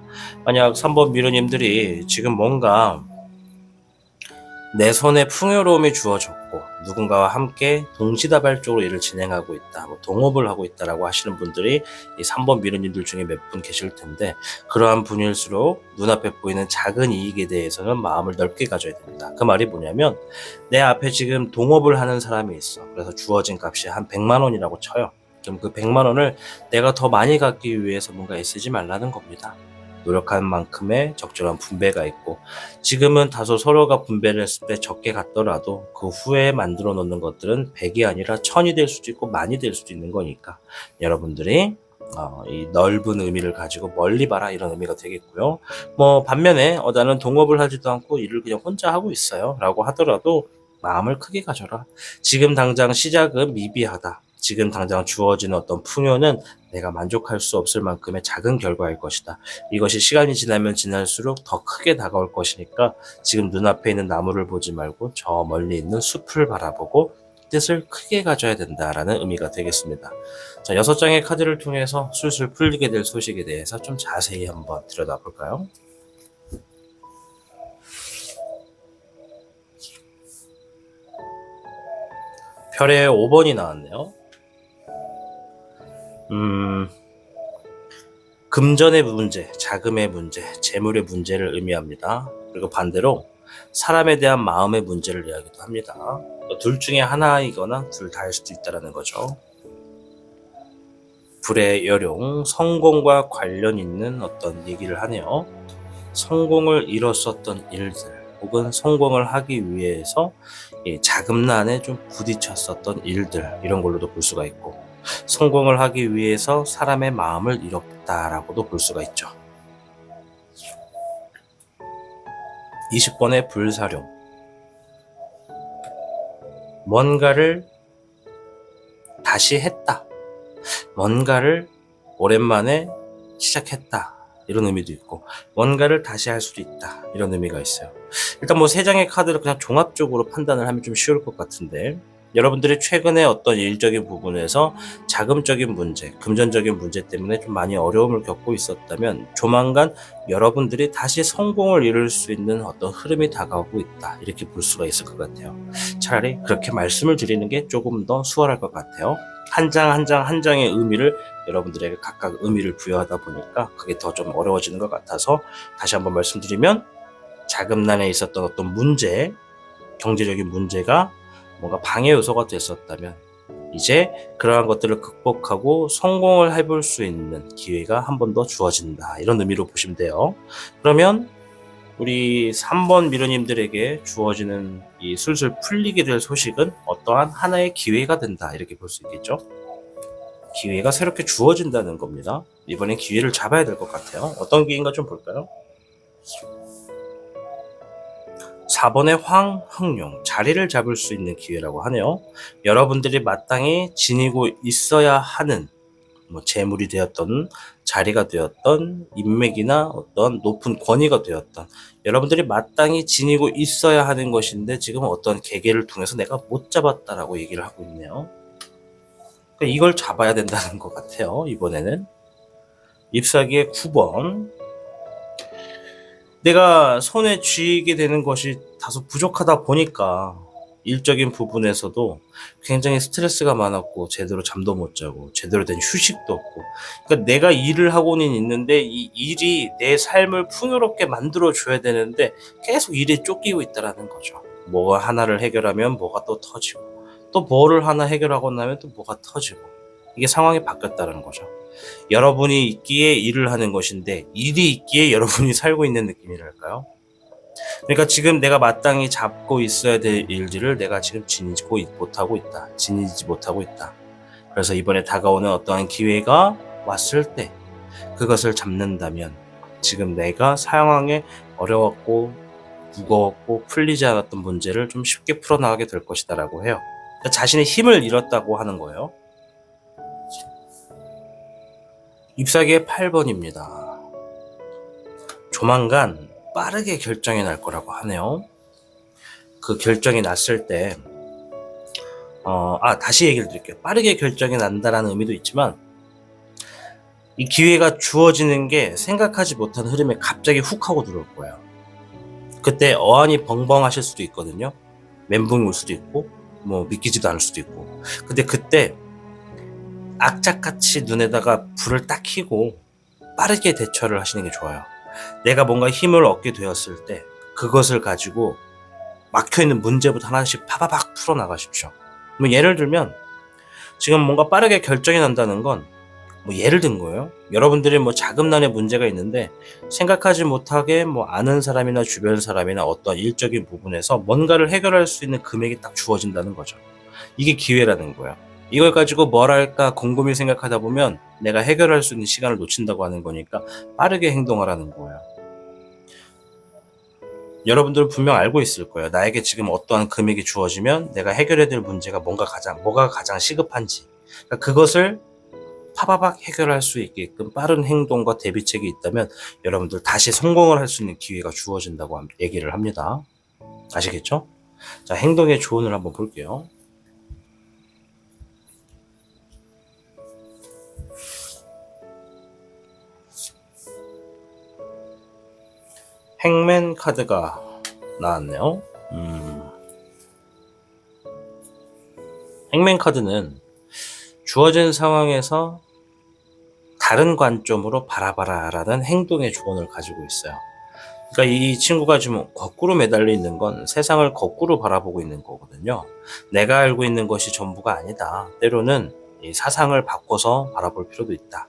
만약 3번 미르님들이 지금 뭔가 내 손에 풍요로움이 주어졌고 누군가와 함께 동시다발적으로 일을 진행하고 있다, 동업을 하고 있다라고 하시는 분들이 이 3번 미르님들 중에 몇 분 계실 텐데, 그러한 분일수록 눈앞에 보이는 작은 이익에 대해서는 마음을 넓게 가져야 됩니다. 그 말이 뭐냐면, 내 앞에 지금 동업을 하는 사람이 있어. 그래서 주어진 값이 한 100만 원이라고 쳐요. 그럼 그 100만 원을 내가 더 많이 갖기 위해서 뭔가 애쓰지 말라는 겁니다. 노력한 만큼의 적절한 분배가 있고, 지금은 다소 서로가 분배를 했을 때 적게 갔더라도 그 후에 만들어 놓는 것들은 100이 아니라 1000이 될 수도 있고 만이 될 수도 있는 거니까 여러분들이 이 넓은 의미를 가지고 멀리 봐라, 이런 의미가 되겠고요. 반면에 나는 동업을 하지도 않고 일을 그냥 혼자 하고 있어요 라고 하더라도 마음을 크게 가져라. 지금 당장 시작은 미비하다. 지금 당장 주어지는 어떤 풍요는 내가 만족할 수 없을 만큼의 작은 결과일 것이다. 이것이 시간이 지나면 지날수록 더 크게 다가올 것이니까 지금 눈앞에 있는 나무를 보지 말고 저 멀리 있는 숲을 바라보고 뜻을 크게 가져야 된다라는 의미가 되겠습니다. 자, 6장의 카드를 통해서 술술 풀리게 될 소식에 대해서 좀 자세히 한번 들여다볼까요? 별의 5번이 나왔네요. 금전의 문제, 자금의 문제, 재물의 문제를 의미합니다. 그리고 반대로 사람에 대한 마음의 문제를 이야기도 합니다. 둘 중에 하나이거나 둘 다일 수도 있다는 거죠. 불의 여룡, 성공과 관련 있는 어떤 얘기를 하네요. 성공을 이뤘었던 일들, 혹은 성공을 하기 위해서 자금난에 좀 부딪혔었던 일들, 이런 걸로도 볼 수가 있고, 성공을 하기 위해서 사람의 마음을 잃었다라고도 볼 수가 있죠. 20번의 불사룡, 뭔가를 다시 했다, 뭔가를 오랜만에 시작했다, 이런 의미도 있고, 뭔가를 다시 할 수도 있다, 이런 의미가 있어요. 일단 3장의 카드를 그냥 종합적으로 판단을 하면 좀 쉬울 것 같은데, 여러분들이 최근에 어떤 일적인 부분에서 자금적인 문제, 금전적인 문제 때문에 좀 많이 어려움을 겪고 있었다면 조만간 여러분들이 다시 성공을 이룰 수 있는 어떤 흐름이 다가오고 있다, 이렇게 볼 수가 있을 것 같아요. 차라리 그렇게 말씀을 드리는 게 조금 더 수월할 것 같아요. 한 장 한 장 한 장의 의미를 여러분들에게 각각 의미를 부여하다 보니까 그게 더 좀 어려워지는 것 같아서 다시 한번 말씀드리면, 자금난에 있었던 어떤 문제, 경제적인 문제가 뭔가 방해 요소가 됐었다면 이제 그러한 것들을 극복하고 성공을 해볼 수 있는 기회가 한 번 더 주어진다, 이런 의미로 보시면 돼요. 그러면 우리 3번 미르님들에게 주어지는 이 술술 풀리게 될 소식은 어떠한 하나의 기회가 된다, 이렇게 볼 수 있겠죠. 기회가 새롭게 주어진다는 겁니다. 이번엔 기회를 잡아야 될 것 같아요. 어떤 기회인가 좀 볼까요? 4번의 황흥룡, 자리를 잡을 수 있는 기회라고 하네요. 여러분들이 마땅히 지니고 있어야 하는 재물이 되었던, 자리가 되었던, 인맥이나 어떤 높은 권위가 되었던, 여러분들이 마땅히 지니고 있어야 하는 것인데 지금 어떤 계기를 통해서 내가 못 잡았다라고 얘기를 하고 있네요. 그러니까 이걸 잡아야 된다는 것 같아요. 이번에는 잎사귀의 9번, 내가 손에 쥐게 되는 것이 다소 부족하다 보니까 일적인 부분에서도 굉장히 스트레스가 많았고, 제대로 잠도 못 자고 제대로 된 휴식도 없고, 그러니까 내가 일을 하고는 있는데 이 일이 내 삶을 풍요롭게 만들어 줘야 되는데 계속 일에 쫓기고 있다라는 거죠. 뭐가 하나를 해결하면 뭐가 또 터지고, 또 뭐를 하나 해결하고 나면 또 뭐가 터지고, 이게 상황이 바뀌었다는 거죠. 여러분이 있기에 일을 하는 것인데 일이 있기에 여러분이 살고 있는 느낌이랄까요? 그러니까 지금 내가 마땅히 잡고 있어야 될 일들을 내가 지금 지니지 못하고 있다. 그래서 이번에 다가오는 어떠한 기회가 왔을 때 그것을 잡는다면, 지금 내가 상황에 어려웠고 무거웠고 풀리지 않았던 문제를 좀 쉽게 풀어나가게 될 것이다 라고 해요. 그러니까 자신의 힘을 잃었다고 하는 거예요. 잎사귀의 8번입니다. 조만간 빠르게 결정이 날 거라고 하네요. 그 결정이 났을 때 다시 얘기를 드릴게요. 빠르게 결정이 난다라는 의미도 있지만 이 기회가 주어지는 게 생각하지 못한 흐름에 갑자기 훅 하고 들어올 거예요. 그때 어안이 벙벙하실 수도 있거든요. 멘붕이 올 수도 있고 뭐 믿기지도 않을 수도 있고. 근데 그때 악착같이 눈에다가 불을 딱 켜고 빠르게 대처를 하시는 게 좋아요. 내가 뭔가 힘을 얻게 되었을 때 그것을 가지고 막혀있는 문제부터 하나씩 파바박 풀어나가십시오. 뭐 예를 들면 지금 뭔가 빠르게 결정이 난다는 건 뭐 예를 든 거예요. 여러분들이 뭐 자금난에 문제가 있는데 생각하지 못하게 뭐 아는 사람이나 주변 사람이나 어떤 일적인 부분에서 뭔가를 해결할 수 있는 금액이 딱 주어진다는 거죠. 이게 기회라는 거예요. 이걸 가지고 뭘 할까 곰곰이 생각하다 보면 내가 해결할 수 있는 시간을 놓친다고 하는 거니까 빠르게 행동하라는 거예요. 여러분들은 분명 알고 있을 거예요. 나에게 지금 어떠한 금액이 주어지면 내가 해결해야 될 문제가 뭐가 가장 시급한지. 그러니까 그것을 파바박 해결할 수 있게끔 빠른 행동과 대비책이 있다면 여러분들 다시 성공을 할 수 있는 기회가 주어진다고 얘기를 합니다. 아시겠죠? 자, 행동의 조언을 한번 볼게요. 행맨 카드가 나왔네요. 행맨 카드는 주어진 상황에서 다른 관점으로 바라봐라라는 행동의 조언을 가지고 있어요. 그러니까 이 친구가 지금 거꾸로 매달려 있는 건 세상을 거꾸로 바라보고 있는 거거든요. 내가 알고 있는 것이 전부가 아니다. 때로는 이 사상을 바꿔서 바라볼 필요도 있다.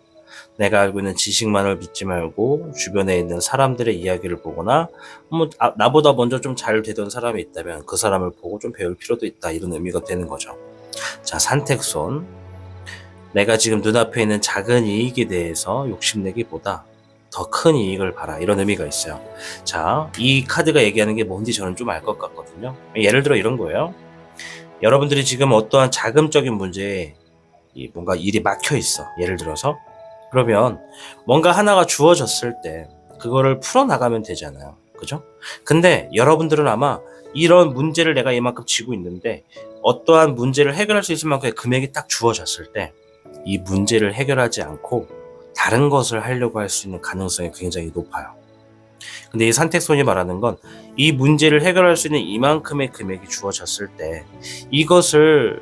내가 알고 있는 지식만을 믿지 말고 주변에 있는 사람들의 이야기를 보거나 나보다 먼저 좀 잘 되던 사람이 있다면 그 사람을 보고 좀 배울 필요도 있다. 이런 의미가 되는 거죠. 자, 산택손. 내가 지금 눈앞에 있는 작은 이익에 대해서 욕심내기보다 더 큰 이익을 봐라. 이런 의미가 있어요. 자, 이 카드가 얘기하는 게 뭔지 저는 좀 알 것 같거든요. 예를 들어 이런 거예요. 여러분들이 지금 어떠한 자금적인 문제에 뭔가 일이 막혀 있어. 예를 들어서. 그러면 뭔가 하나가 주어졌을 때 그거를 풀어나가면 되잖아요. 그죠? 근데 여러분들은 아마 이런 문제를 내가 이만큼 쥐고 있는데 어떠한 문제를 해결할 수 있을 만큼의 금액이 딱 주어졌을 때 이 문제를 해결하지 않고 다른 것을 하려고 할 수 있는 가능성이 굉장히 높아요. 근데 이 산택손이 말하는 건 이 문제를 해결할 수 있는 이만큼의 금액이 주어졌을 때 이것을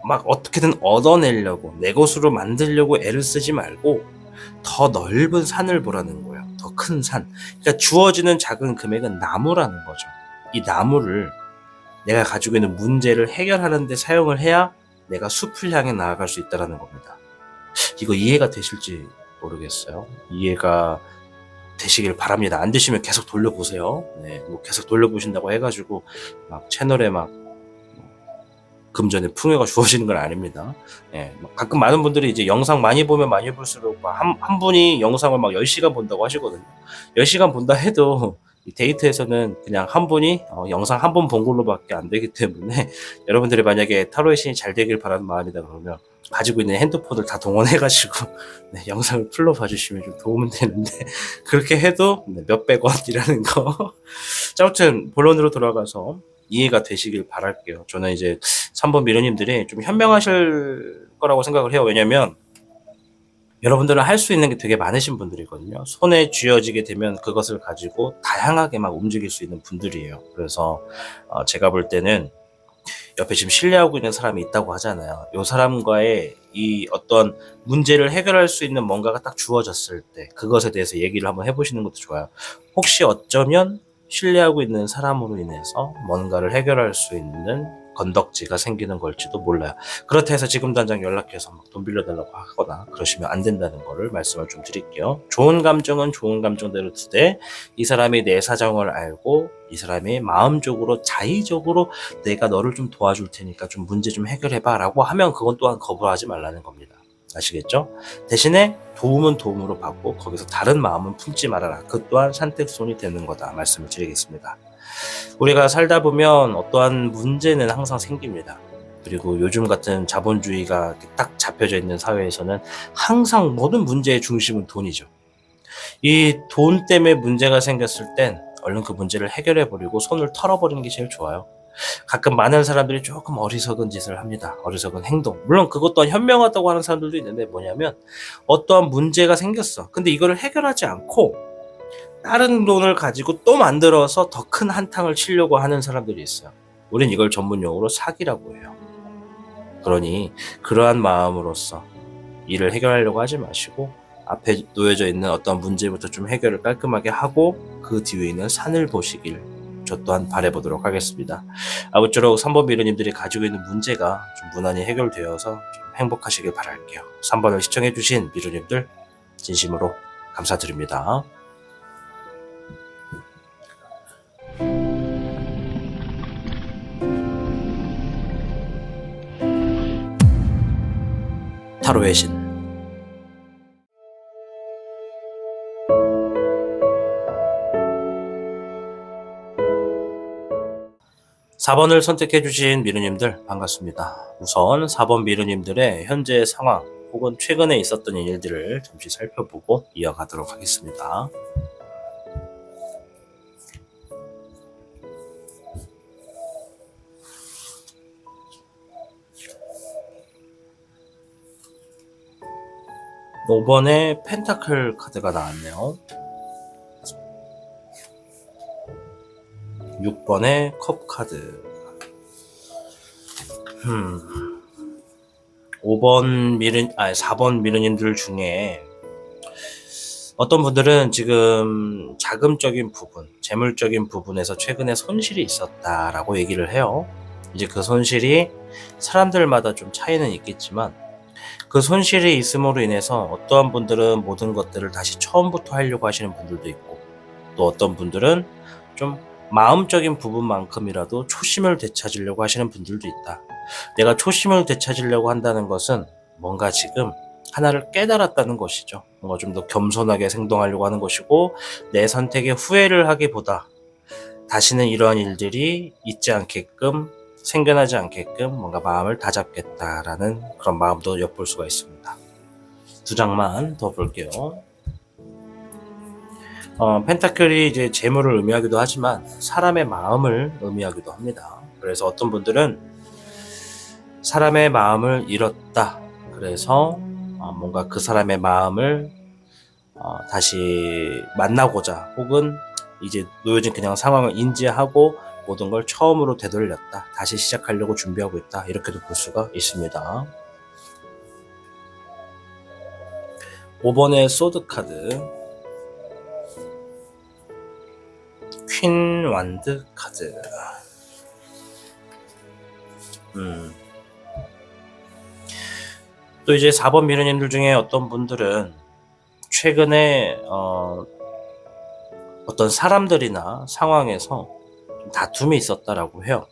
막 어떻게든 얻어내려고 내 것으로 만들려고 애를 쓰지 말고 더 넓은 산을 보라는 거예요. 더 큰 산. 그러니까 주어지는 작은 금액은 나무라는 거죠. 이 나무를 내가 가지고 있는 문제를 해결하는 데 사용을 해야 내가 숲을 향해 나아갈 수 있다는 겁니다. 이거 이해가 되실지 모르겠어요. 이해가 되시길 바랍니다. 안 되시면 계속 돌려보세요. 네, 뭐 계속 돌려보신다고 해가지고 막 채널에 막 금전의 풍요가 주어지는 건 아닙니다. 예, 가끔 많은 분들이 이제 영상 많이 보면 많이 볼수록 한 분이 영상을 막 10시간 본다고 하시거든요. 10시간 본다 해도 이 데이트에서는 그냥 한 분이 영상 한 번 본 걸로밖에 안 되기 때문에 여러분들이 만약에 타로의 신이 잘 되길 바라는 마음이다 그러면 가지고 있는 핸드폰을 다 동원해가지고 네, 영상을 풀로 봐주시면 좀 도움은 되는데 그렇게 해도 몇백 원이라는 거. 자, 아무튼 본론으로 돌아가서 이해가 되시길 바랄게요. 저는 이제 3번 미련님들이 좀 현명하실 거라고 생각을 해요. 왜냐면 여러분들은 할 수 있는 게 되게 많으신 분들이거든요. 손에 쥐어지게 되면 그것을 가지고 다양하게 막 움직일 수 있는 분들이에요. 그래서 제가 볼 때는 옆에 지금 신뢰하고 있는 사람이 있다고 하잖아요. 이 사람과의 이 어떤 문제를 해결할 수 있는 뭔가가 딱 주어졌을 때 그것에 대해서 얘기를 한번 해보시는 것도 좋아요. 혹시 어쩌면 신뢰하고 있는 사람으로 인해서 뭔가를 해결할 수 있는 건덕지가 생기는 걸지도 몰라요. 그렇다 해서 지금 당장 연락해서 막 돈 빌려달라고 하거나 그러시면 안 된다는 거를 말씀을 좀 드릴게요. 좋은 감정은 좋은 감정대로 두되 이 사람이 내 사정을 알고 이 사람이 마음적으로 자의적으로 내가 너를 좀 도와줄 테니까 좀 문제 좀 해결해봐 라고 하면 그건 또한 거부하지 말라는 겁니다. 아시겠죠? 대신에 도움은 도움으로 받고 거기서 다른 마음은 품지 말아라. 그 또한 산택손이 되는 거다 말씀을 드리겠습니다. 우리가 살다 보면 어떠한 문제는 항상 생깁니다. 그리고 요즘 같은 자본주의가 딱 잡혀져 있는 사회에서는 항상 모든 문제의 중심은 돈이죠. 이 돈 때문에 문제가 생겼을 땐 얼른 그 문제를 해결해버리고 손을 털어버리는 게 제일 좋아요. 가끔 많은 사람들이 조금 어리석은 짓을 합니다. 어리석은 행동. 물론 그것 또한 현명하다고 하는 사람들도 있는데 뭐냐면 어떠한 문제가 생겼어. 근데 이거를 해결하지 않고 다른 돈을 가지고 또 만들어서 더 큰 한탕을 치려고 하는 사람들이 있어요. 우린 이걸 전문 용어로 사기라고 해요. 그러니 그러한 마음으로써 일을 해결하려고 하지 마시고 앞에 놓여져 있는 어떤 문제부터 좀 해결을 깔끔하게 하고 그 뒤에 있는 산을 보시길 저 또한 바라보도록 하겠습니다. 아무쪼록 3번 미르님들이 가지고 있는 문제가 좀 무난히 해결되어서 좀 행복하시길 바랄게요. 3번을 시청해주신 미르님들 진심으로 감사드립니다. 타로의 신 4번을 선택해주신 미르님들 반갑습니다. 우선 4번 미르님들의 현재 상황 혹은 최근에 있었던 일들을 잠시 살펴보고 이어가도록 하겠습니다. (5번에) 펜타클 카드가 나왔네요. 6번에 컵 카드. 4번 미르님들 중에 어떤 분들은 지금 자금적인 부분, 재물적인 부분에서 최근에 손실이 있었다라고 얘기를 해요. 이제 그 손실이 사람들마다 좀 차이는 있겠지만 그 손실이 있음으로 인해서 어떠한 분들은 모든 것들을 다시 처음부터 하려고 하시는 분들도 있고 또 어떤 분들은 좀 마음적인 부분만큼이라도 초심을 되찾으려고 하시는 분들도 있다. 내가 초심을 되찾으려고 한다는 것은 뭔가 지금 하나를 깨달았다는 것이죠. 뭔가 좀 더 겸손하게 행동하려고 하는 것이고 내 선택에 후회를 하기보다 다시는 이러한 일들이 있지 않게끔 생겨나지 않게끔 뭔가 마음을 다잡겠다라는 그런 마음도 엿볼 수가 있습니다. 2장만 더 볼게요. 펜타클이 이제 재물을 의미하기도 하지만 사람의 마음을 의미하기도 합니다. 그래서 어떤 분들은 사람의 마음을 잃었다. 그래서 뭔가 그 사람의 마음을 다시 만나고자 혹은 이제 놓여진 그냥 상황을 인지하고 모든 걸 처음으로 되돌렸다. 다시 시작하려고 준비하고 있다. 이렇게도 볼 수가 있습니다. 5번의 소드 카드, 퀸 완드 카드. 또 이제 4번 미르님들 중에 어떤 분들은 최근에 어떤 사람들이나 상황에서 다툼이 있었다라고 해요.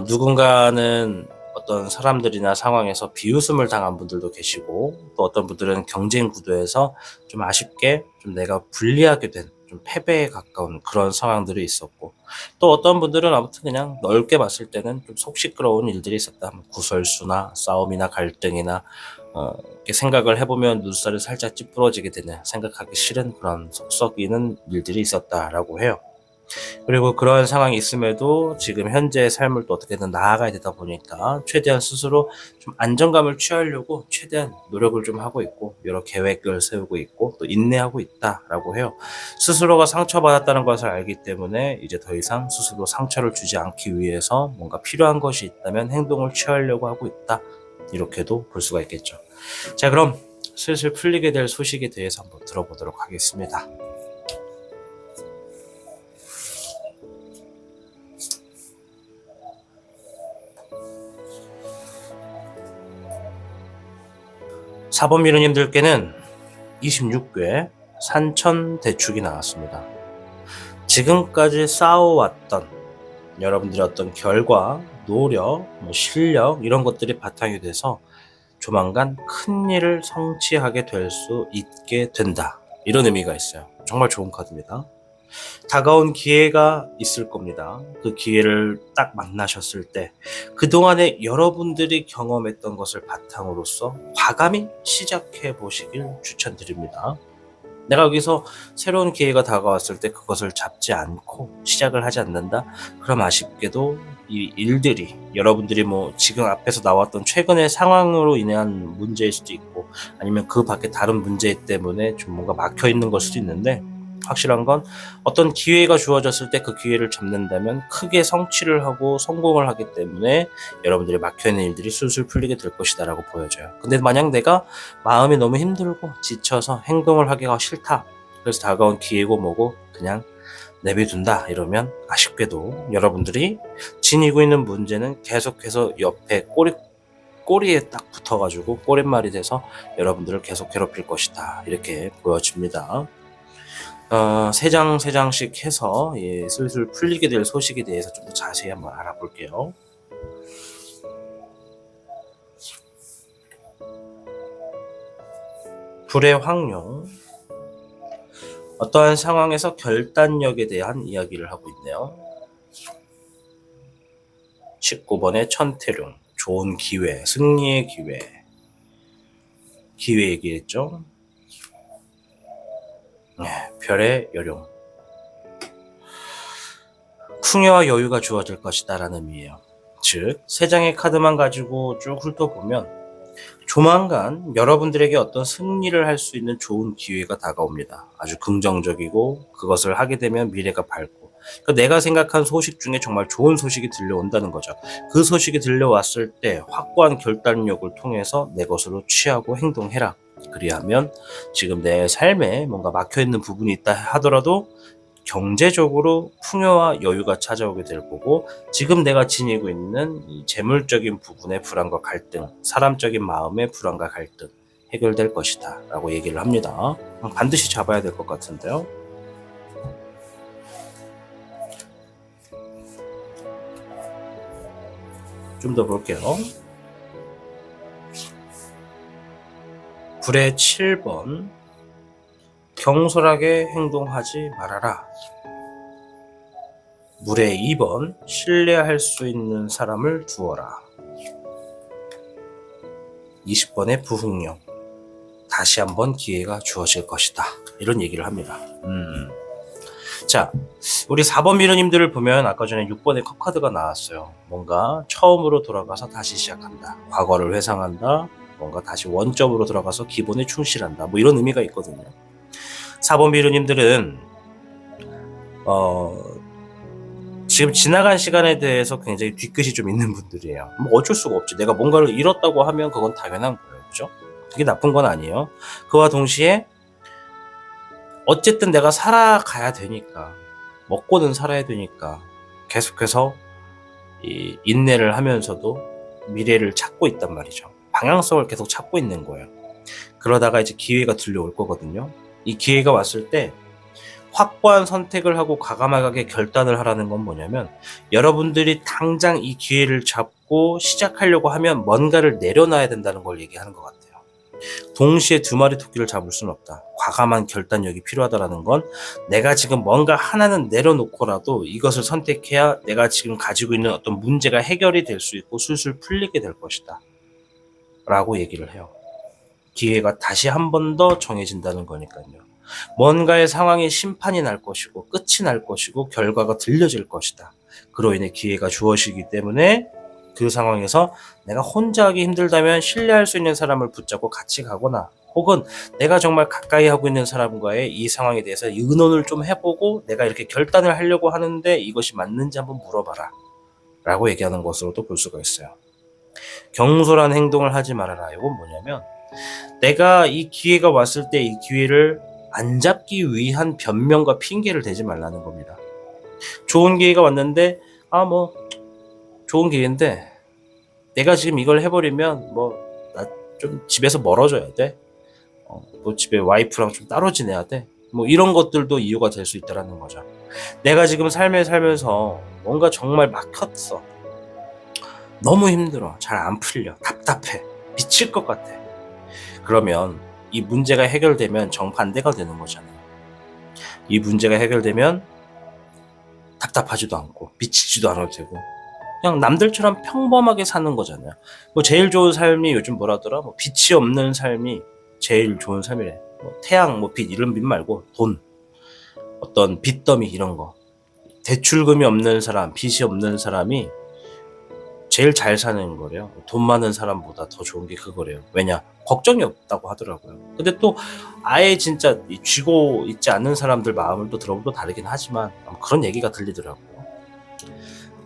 누군가는 어떤 사람들이나 상황에서 비웃음을 당한 분들도 계시고 또 어떤 분들은 경쟁 구도에서 좀 아쉽게 좀 내가 불리하게 된 좀 패배에 가까운 그런 상황들이 있었고 또 어떤 분들은 아무튼 그냥 넓게 봤을 때는 좀 속 시끄러운 일들이 있었다. 구설수나 싸움이나 갈등이나 이렇게 생각을 해보면 눈살이 살짝 찌푸러지게 되는 생각하기 싫은 그런 속 썩이는 일들이 있었다라고 해요. 그리고 그런 상황이 있음에도 지금 현재의 삶을 또 어떻게든 나아가야 되다 보니까 최대한 스스로 좀 안정감을 취하려고 최대한 노력을 좀 하고 있고 여러 계획을 세우고 있고 또 인내하고 있다라고 해요. 스스로가 상처받았다는 것을 알기 때문에 이제 더 이상 스스로 상처를 주지 않기 위해서 뭔가 필요한 것이 있다면 행동을 취하려고 하고 있다. 이렇게도 볼 수가 있겠죠. 자, 그럼 슬슬 풀리게 될 소식에 대해서 한번 들어보도록 하겠습니다. 사번 미르님들께는 26궤 산천대축이 나왔습니다. 지금까지 쌓아왔던 여러분들의 어떤 결과, 노력, 실력 이런 것들이 바탕이 돼서 조만간 큰 일을 성취하게 될 수 있게 된다. 이런 의미가 있어요. 정말 좋은 카드입니다. 다가온 기회가 있을 겁니다. 그 기회를 딱 만나셨을 때 그동안에 여러분들이 경험했던 것을 바탕으로서 과감히 시작해 보시길 추천드립니다. 내가 여기서 새로운 기회가 다가왔을 때 그것을 잡지 않고 시작을 하지 않는다? 그럼 아쉽게도 이 일들이 여러분들이 뭐 지금 앞에서 나왔던 최근의 상황으로 인한 문제일 수도 있고 아니면 그 밖에 다른 문제 때문에 좀 뭔가 막혀 있는 걸 수도 있는데, 확실한 건 어떤 기회가 주어졌을 때 그 기회를 잡는다면 크게 성취를 하고 성공을 하기 때문에 여러분들이 막혀있는 일들이 술술 풀리게 될 것이다 라고 보여져요. 근데 만약 내가 마음이 너무 힘들고 지쳐서 행동을 하기가 싫다, 그래서 다가온 기회고 뭐고 그냥 내비둔다 이러면 아쉽게도 여러분들이 지니고 있는 문제는 계속해서 옆에 꼬리에 딱 붙어가지고 꼬릿말이 돼서 여러분들을 계속 괴롭힐 것이다, 이렇게 보여집니다. 세 장씩 해서 슬슬 풀리게 될 소식에 대해서 좀 더 자세히 한번 알아볼게요. 불의 황룡. 어떠한 상황에서 결단력에 대한 이야기를 하고 있네요. 19번의 천태룡. 좋은 기회, 승리의 기회 얘기했죠. 별의 여룡. 풍요와 여유가 주어질 것이다 라는 의미예요. 즉, 세 장의 카드만 가지고 쭉 훑어보면 조만간 여러분들에게 어떤 승리를 할 수 있는 좋은 기회가 다가옵니다. 아주 긍정적이고 그것을 하게 되면 미래가 밝고, 그러니까 내가 생각한 소식 중에 정말 좋은 소식이 들려온다는 거죠. 그 소식이 들려왔을 때 확고한 결단력을 통해서 내 것으로 취하고 행동해라. 그리하면 지금 내 삶에 뭔가 막혀있는 부분이 있다 하더라도 경제적으로 풍요와 여유가 찾아오게 될 거고, 지금 내가 지니고 있는 이 재물적인 부분의 불안과 갈등, 사람적인 마음의 불안과 갈등 해결될 것이다 라고 얘기를 합니다. 반드시 잡아야 될 것 같은데요. 좀 더 볼게요. 불의 7번. 경솔하게 행동하지 말아라. 물의 2번. 신뢰할 수 있는 사람을 두어라. 20번의 부흥령. 다시 한번 기회가 주어질 것이다, 이런 얘기를 합니다. 자, 우리 4번 미르님들을 보면 아까 전에 6번의 컵카드가 나왔어요. 뭔가 처음으로 돌아가서 다시 시작한다, 과거를 회상한다, 뭔가 다시 원점으로 들어가서 기본에 충실한다, 뭐 이런 의미가 있거든요. 4번 미르님들은 지금 지나간 시간에 대해서 굉장히 뒤끝이 좀 있는 분들이에요. 뭐 어쩔 수가 없지. 내가 뭔가를 잃었다고 하면 그건 당연한 거예요. 그죠? 그게 나쁜 건 아니에요. 그와 동시에 어쨌든 내가 살아가야 되니까, 먹고는 살아야 되니까 계속해서 이 인내를 하면서도 미래를 찾고 있단 말이죠. 방향성을 계속 찾고 있는 거예요. 그러다가 이제 기회가 들려올 거거든요. 이 기회가 왔을 때 확고한 선택을 하고 과감하게 결단을 하라는 건 뭐냐면, 여러분들이 당장 이 기회를 잡고 시작하려고 하면 뭔가를 내려놔야 된다는 걸 얘기하는 것 같아요. 동시에 두 마리 토끼를 잡을 수는 없다. 과감한 결단력이 필요하다라는 건 내가 지금 뭔가 하나는 내려놓고라도 이것을 선택해야 내가 지금 가지고 있는 어떤 문제가 해결이 될 수 있고 술술 풀리게 될 것이다 라고 얘기를 해요. 기회가 다시 한 번 더 정해진다는 거니까요. 뭔가의 상황에 심판이 날 것이고 끝이 날 것이고 결과가 들려질 것이다. 그로 인해 기회가 주어지기 때문에 그 상황에서 내가 혼자 하기 힘들다면 신뢰할 수 있는 사람을 붙잡고 같이 가거나, 혹은 내가 정말 가까이 하고 있는 사람과의 이 상황에 대해서 의논을 좀 해보고 내가 이렇게 결단을 하려고 하는데 이것이 맞는지 한번 물어봐라 라고 얘기하는 것으로도 볼 수가 있어요. 경솔한 행동을 하지 말아라. 이건 뭐냐면, 내가 이 기회가 왔을 때 이 기회를 안 잡기 위한 변명과 핑계를 대지 말라는 겁니다. 좋은 기회가 왔는데 좋은 기회인데 내가 지금 이걸 해버리면 나 좀 집에서 멀어져야 돼, 집에 와이프랑 좀 따로 지내야 돼, 이런 것들도 이유가 될 수 있다는 거죠. 내가 지금 삶을 살면서 뭔가 정말 막혔어, 너무 힘들어, 잘 안 풀려, 답답해, 미칠 것 같아. 그러면 이 문제가 해결되면 정반대가 되는 거잖아요. 이 문제가 해결되면 답답하지도 않고 미치지도 않아도 되고 그냥 남들처럼 평범하게 사는 거잖아요. 뭐 제일 좋은 삶이 요즘 뭐라더라? 뭐 빛이 없는 삶이 제일 좋은 삶이래. 뭐 태양, 뭐 빛 이런 빛 말고 돈, 어떤 빚더미 이런 거. 대출금이 없는 사람, 빚이 없는 사람이 제일 잘 사는 거래요. 돈 많은 사람보다 더 좋은 게 그거래요. 왜냐? 걱정이 없다고 하더라고요. 근데 또 아예 진짜 쥐고 있지 않는 사람들 마음을 또 들어보면 또 다르긴 하지만 그런 얘기가 들리더라고요.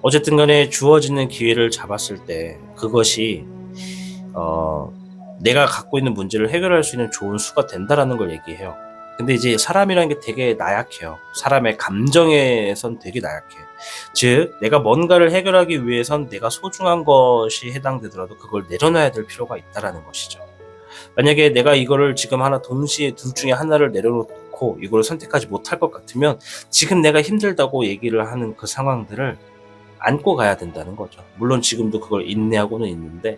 어쨌든 간에 주어지는 기회를 잡았을 때 그것이 내가 갖고 있는 문제를 해결할 수 있는 좋은 수가 된다라는 걸 얘기해요. 근데 이제 사람이라는 게 되게 나약해요. 사람의 감정에선 되게 나약해. 즉 내가 뭔가를 해결하기 위해선 내가 소중한 것이 해당되더라도 그걸 내려놔야 될 필요가 있다라는 것이죠. 만약에 내가 이거를 지금 하나 동시에 둘 중에 하나를 내려놓고 이걸 선택하지 못할 것 같으면 지금 내가 힘들다고 얘기를 하는 그 상황들을 안고 가야 된다는 거죠. 물론 지금도 그걸 인내하고는 있는데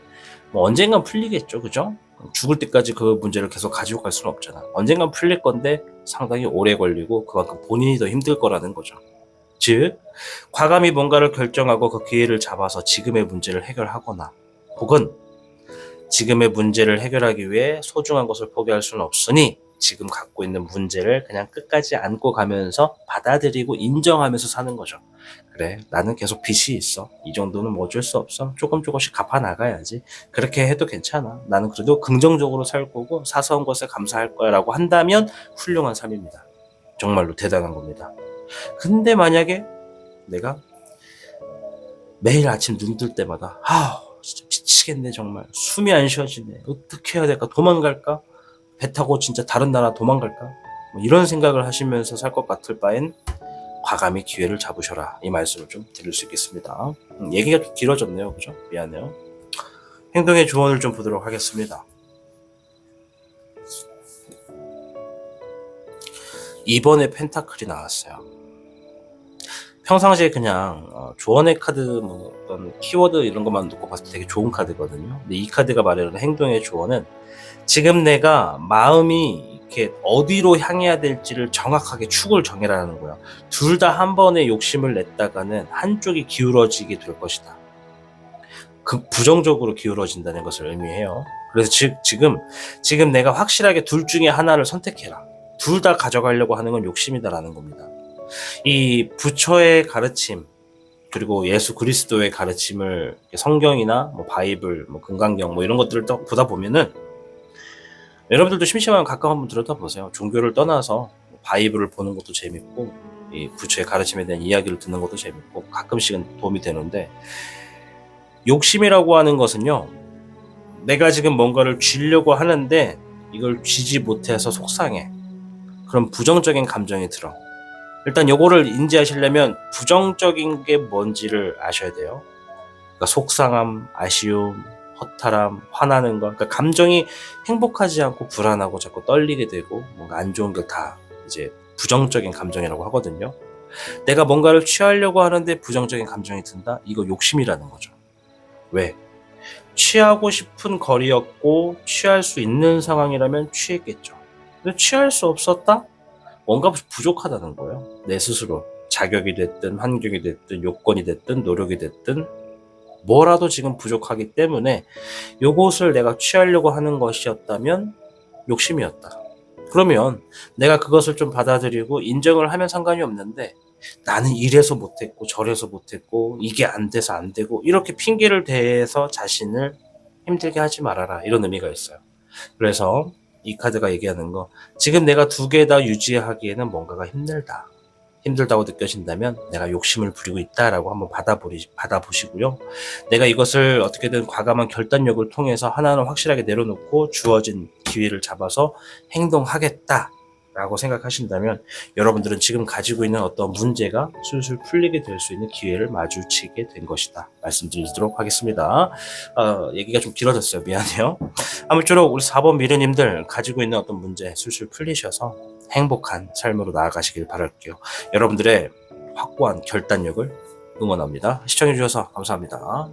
뭐 언젠간 풀리겠죠, 그죠? 죽을 때까지 그 문제를 계속 가지고 갈 수는 없잖아. 언젠간 풀릴 건데 상당히 오래 걸리고 그만큼 본인이 더 힘들 거라는 거죠. 즉 과감히 뭔가를 결정하고 그 기회를 잡아서 지금의 문제를 해결하거나 혹은 지금의 문제를 해결하기 위해 소중한 것을 포기할 수는 없으니 지금 갖고 있는 문제를 그냥 끝까지 안고 가면서 받아들이고 인정하면서 사는 거죠. 그래, 나는 계속 빚이 있어. 이 정도는 뭐 어쩔 수 없어. 조금씩 갚아 나가야지. 그렇게 해도 괜찮아. 나는 그래도 긍정적으로 살 거고 사소한 것에 감사할 거야 라고 한다면 훌륭한 삶입니다. 정말로 대단한 겁니다. 근데 만약에 내가 매일 아침 눈 뜰 때마다 진짜 미치겠네 정말. 숨이 안 쉬어지네. 어떻게 해야 될까? 도망갈까? 배 타고 진짜 다른 나라 도망갈까? 뭐 이런 생각을 하시면서 살 것 같을 바엔 과감히 기회를 잡으셔라. 이 말씀을 좀 드릴 수 있겠습니다. 얘기가 좀 길어졌네요. 그죠? 미안해요. 행동의 조언을 좀 보도록 하겠습니다. 2번에 펜타클이 나왔어요. 평상시에 그냥 조언의 카드 뭐 어떤 키워드 이런 것만 놓고 봤을 때 되게 좋은 카드거든요. 근데 이 카드가 말하는 행동의 조언은 지금 내가 마음이 이렇게 어디로 향해야 될지를 정확하게 축을 정해라는 거예요. 둘 다 한 번에 욕심을 냈다가는 한쪽이 기울어지게 될 것이다. 그 부정적으로 기울어진다는 것을 의미해요. 그래서 지금 내가 확실하게 둘 중에 하나를 선택해라. 둘 다 가져가려고 하는 건 욕심이다라는 겁니다. 이 부처의 가르침 그리고 예수 그리스도의 가르침을 성경이나 뭐 바이블, 뭐 금강경 뭐 이런 것들을 보다 보면은 여러분들도 심심하면 가끔 한번 들여다보세요. 종교를 떠나서 바이블을 보는 것도 재밌고 이 부처의 가르침에 대한 이야기를 듣는 것도 재밌고 가끔씩은 도움이 되는데 욕심이라고 하는 것은요. 내가 지금 뭔가를 쥐려고 하는데 이걸 쥐지 못해서 속상해. 그럼 부정적인 감정이 들어. 일단 요거를 인지하시려면 부정적인 게 뭔지를 아셔야 돼요. 그러니까 속상함, 아쉬움, 허탈함, 화나는 거. 그러니까 감정이 행복하지 않고 불안하고 자꾸 떨리게 되고 뭔가 안 좋은 게 다 이제 부정적인 감정이라고 하거든요. 내가 뭔가를 취하려고 하는데 부정적인 감정이 든다? 이거 욕심이라는 거죠. 왜? 취하고 싶은 거리였고 취할 수 있는 상황이라면 취했겠죠. 근데 취할 수 없었다? 뭔가 부족하다는 거예요. 내 스스로. 자격이 됐든 환경이 됐든 요건이 됐든 노력이 됐든 뭐라도 지금 부족하기 때문에 요것을 내가 취하려고 하는 것이었다면 욕심이었다. 그러면 내가 그것을 좀 받아들이고 인정을 하면 상관이 없는데 나는 이래서 못했고 저래서 못했고 이게 안 돼서 안 되고 이렇게 핑계를 대서 자신을 힘들게 하지 말아라. 이런 의미가 있어요. 그래서 이 카드가 얘기하는 거 지금 내가 두 개 다 유지하기에는 뭔가가 힘들다고 느껴진다면 내가 욕심을 부리고 있다라고 한번 받아보시고요. 내가 이것을 어떻게든 과감한 결단력을 통해서 하나는 확실하게 내려놓고 주어진 기회를 잡아서 행동하겠다라고 생각하신다면 여러분들은 지금 가지고 있는 어떤 문제가 술술 풀리게 될 수 있는 기회를 마주치게 된 것이다. 말씀드리도록 하겠습니다. 얘기가 좀 길어졌어요. 미안해요. 아무쪼록 우리 4번 미래님들 가지고 있는 어떤 문제 술술 풀리셔서 행복한 삶으로 나아가시길 바랄게요. 여러분들의 확고한 결단력을 응원합니다. 시청해주셔서 감사합니다.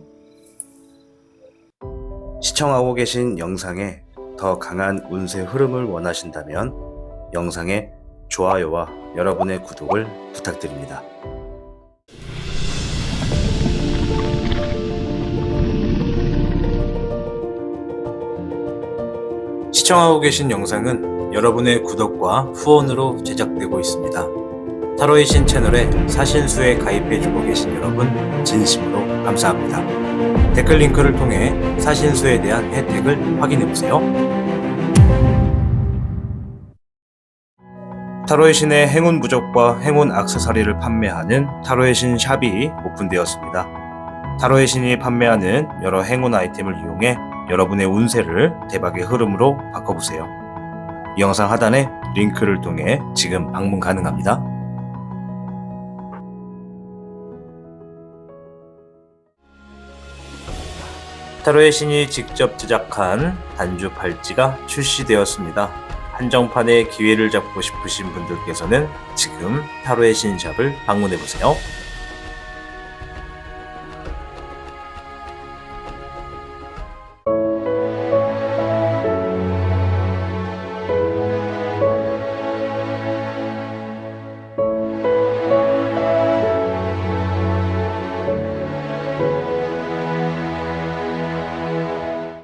시청하고 계신 영상에 더 강한 운세 흐름을 원하신다면 영상에 좋아요와 여러분의 구독을 부탁드립니다. 시청하고 계신 영상은 여러분의 구독과 후원으로 제작되고 있습니다. 타로의 신 채널에 사신수에 가입해주고 계신 여러분 진심으로 감사합니다. 댓글 링크를 통해 사신수에 대한 혜택을 확인해보세요. 타로의 신의 행운 부적과 행운 액세서리를 판매하는 타로의 신 샵이 오픈되었습니다. 타로의 신이 판매하는 여러 행운 아이템을 이용해 여러분의 운세를 대박의 흐름으로 바꿔보세요. 이 영상 하단에 링크를 통해 지금 방문 가능합니다. 타로의 신이 직접 제작한 단주 팔찌가 출시되었습니다. 한정판의 기회를 잡고 싶으신 분들께서는 지금 타로의 신샵을 방문해보세요.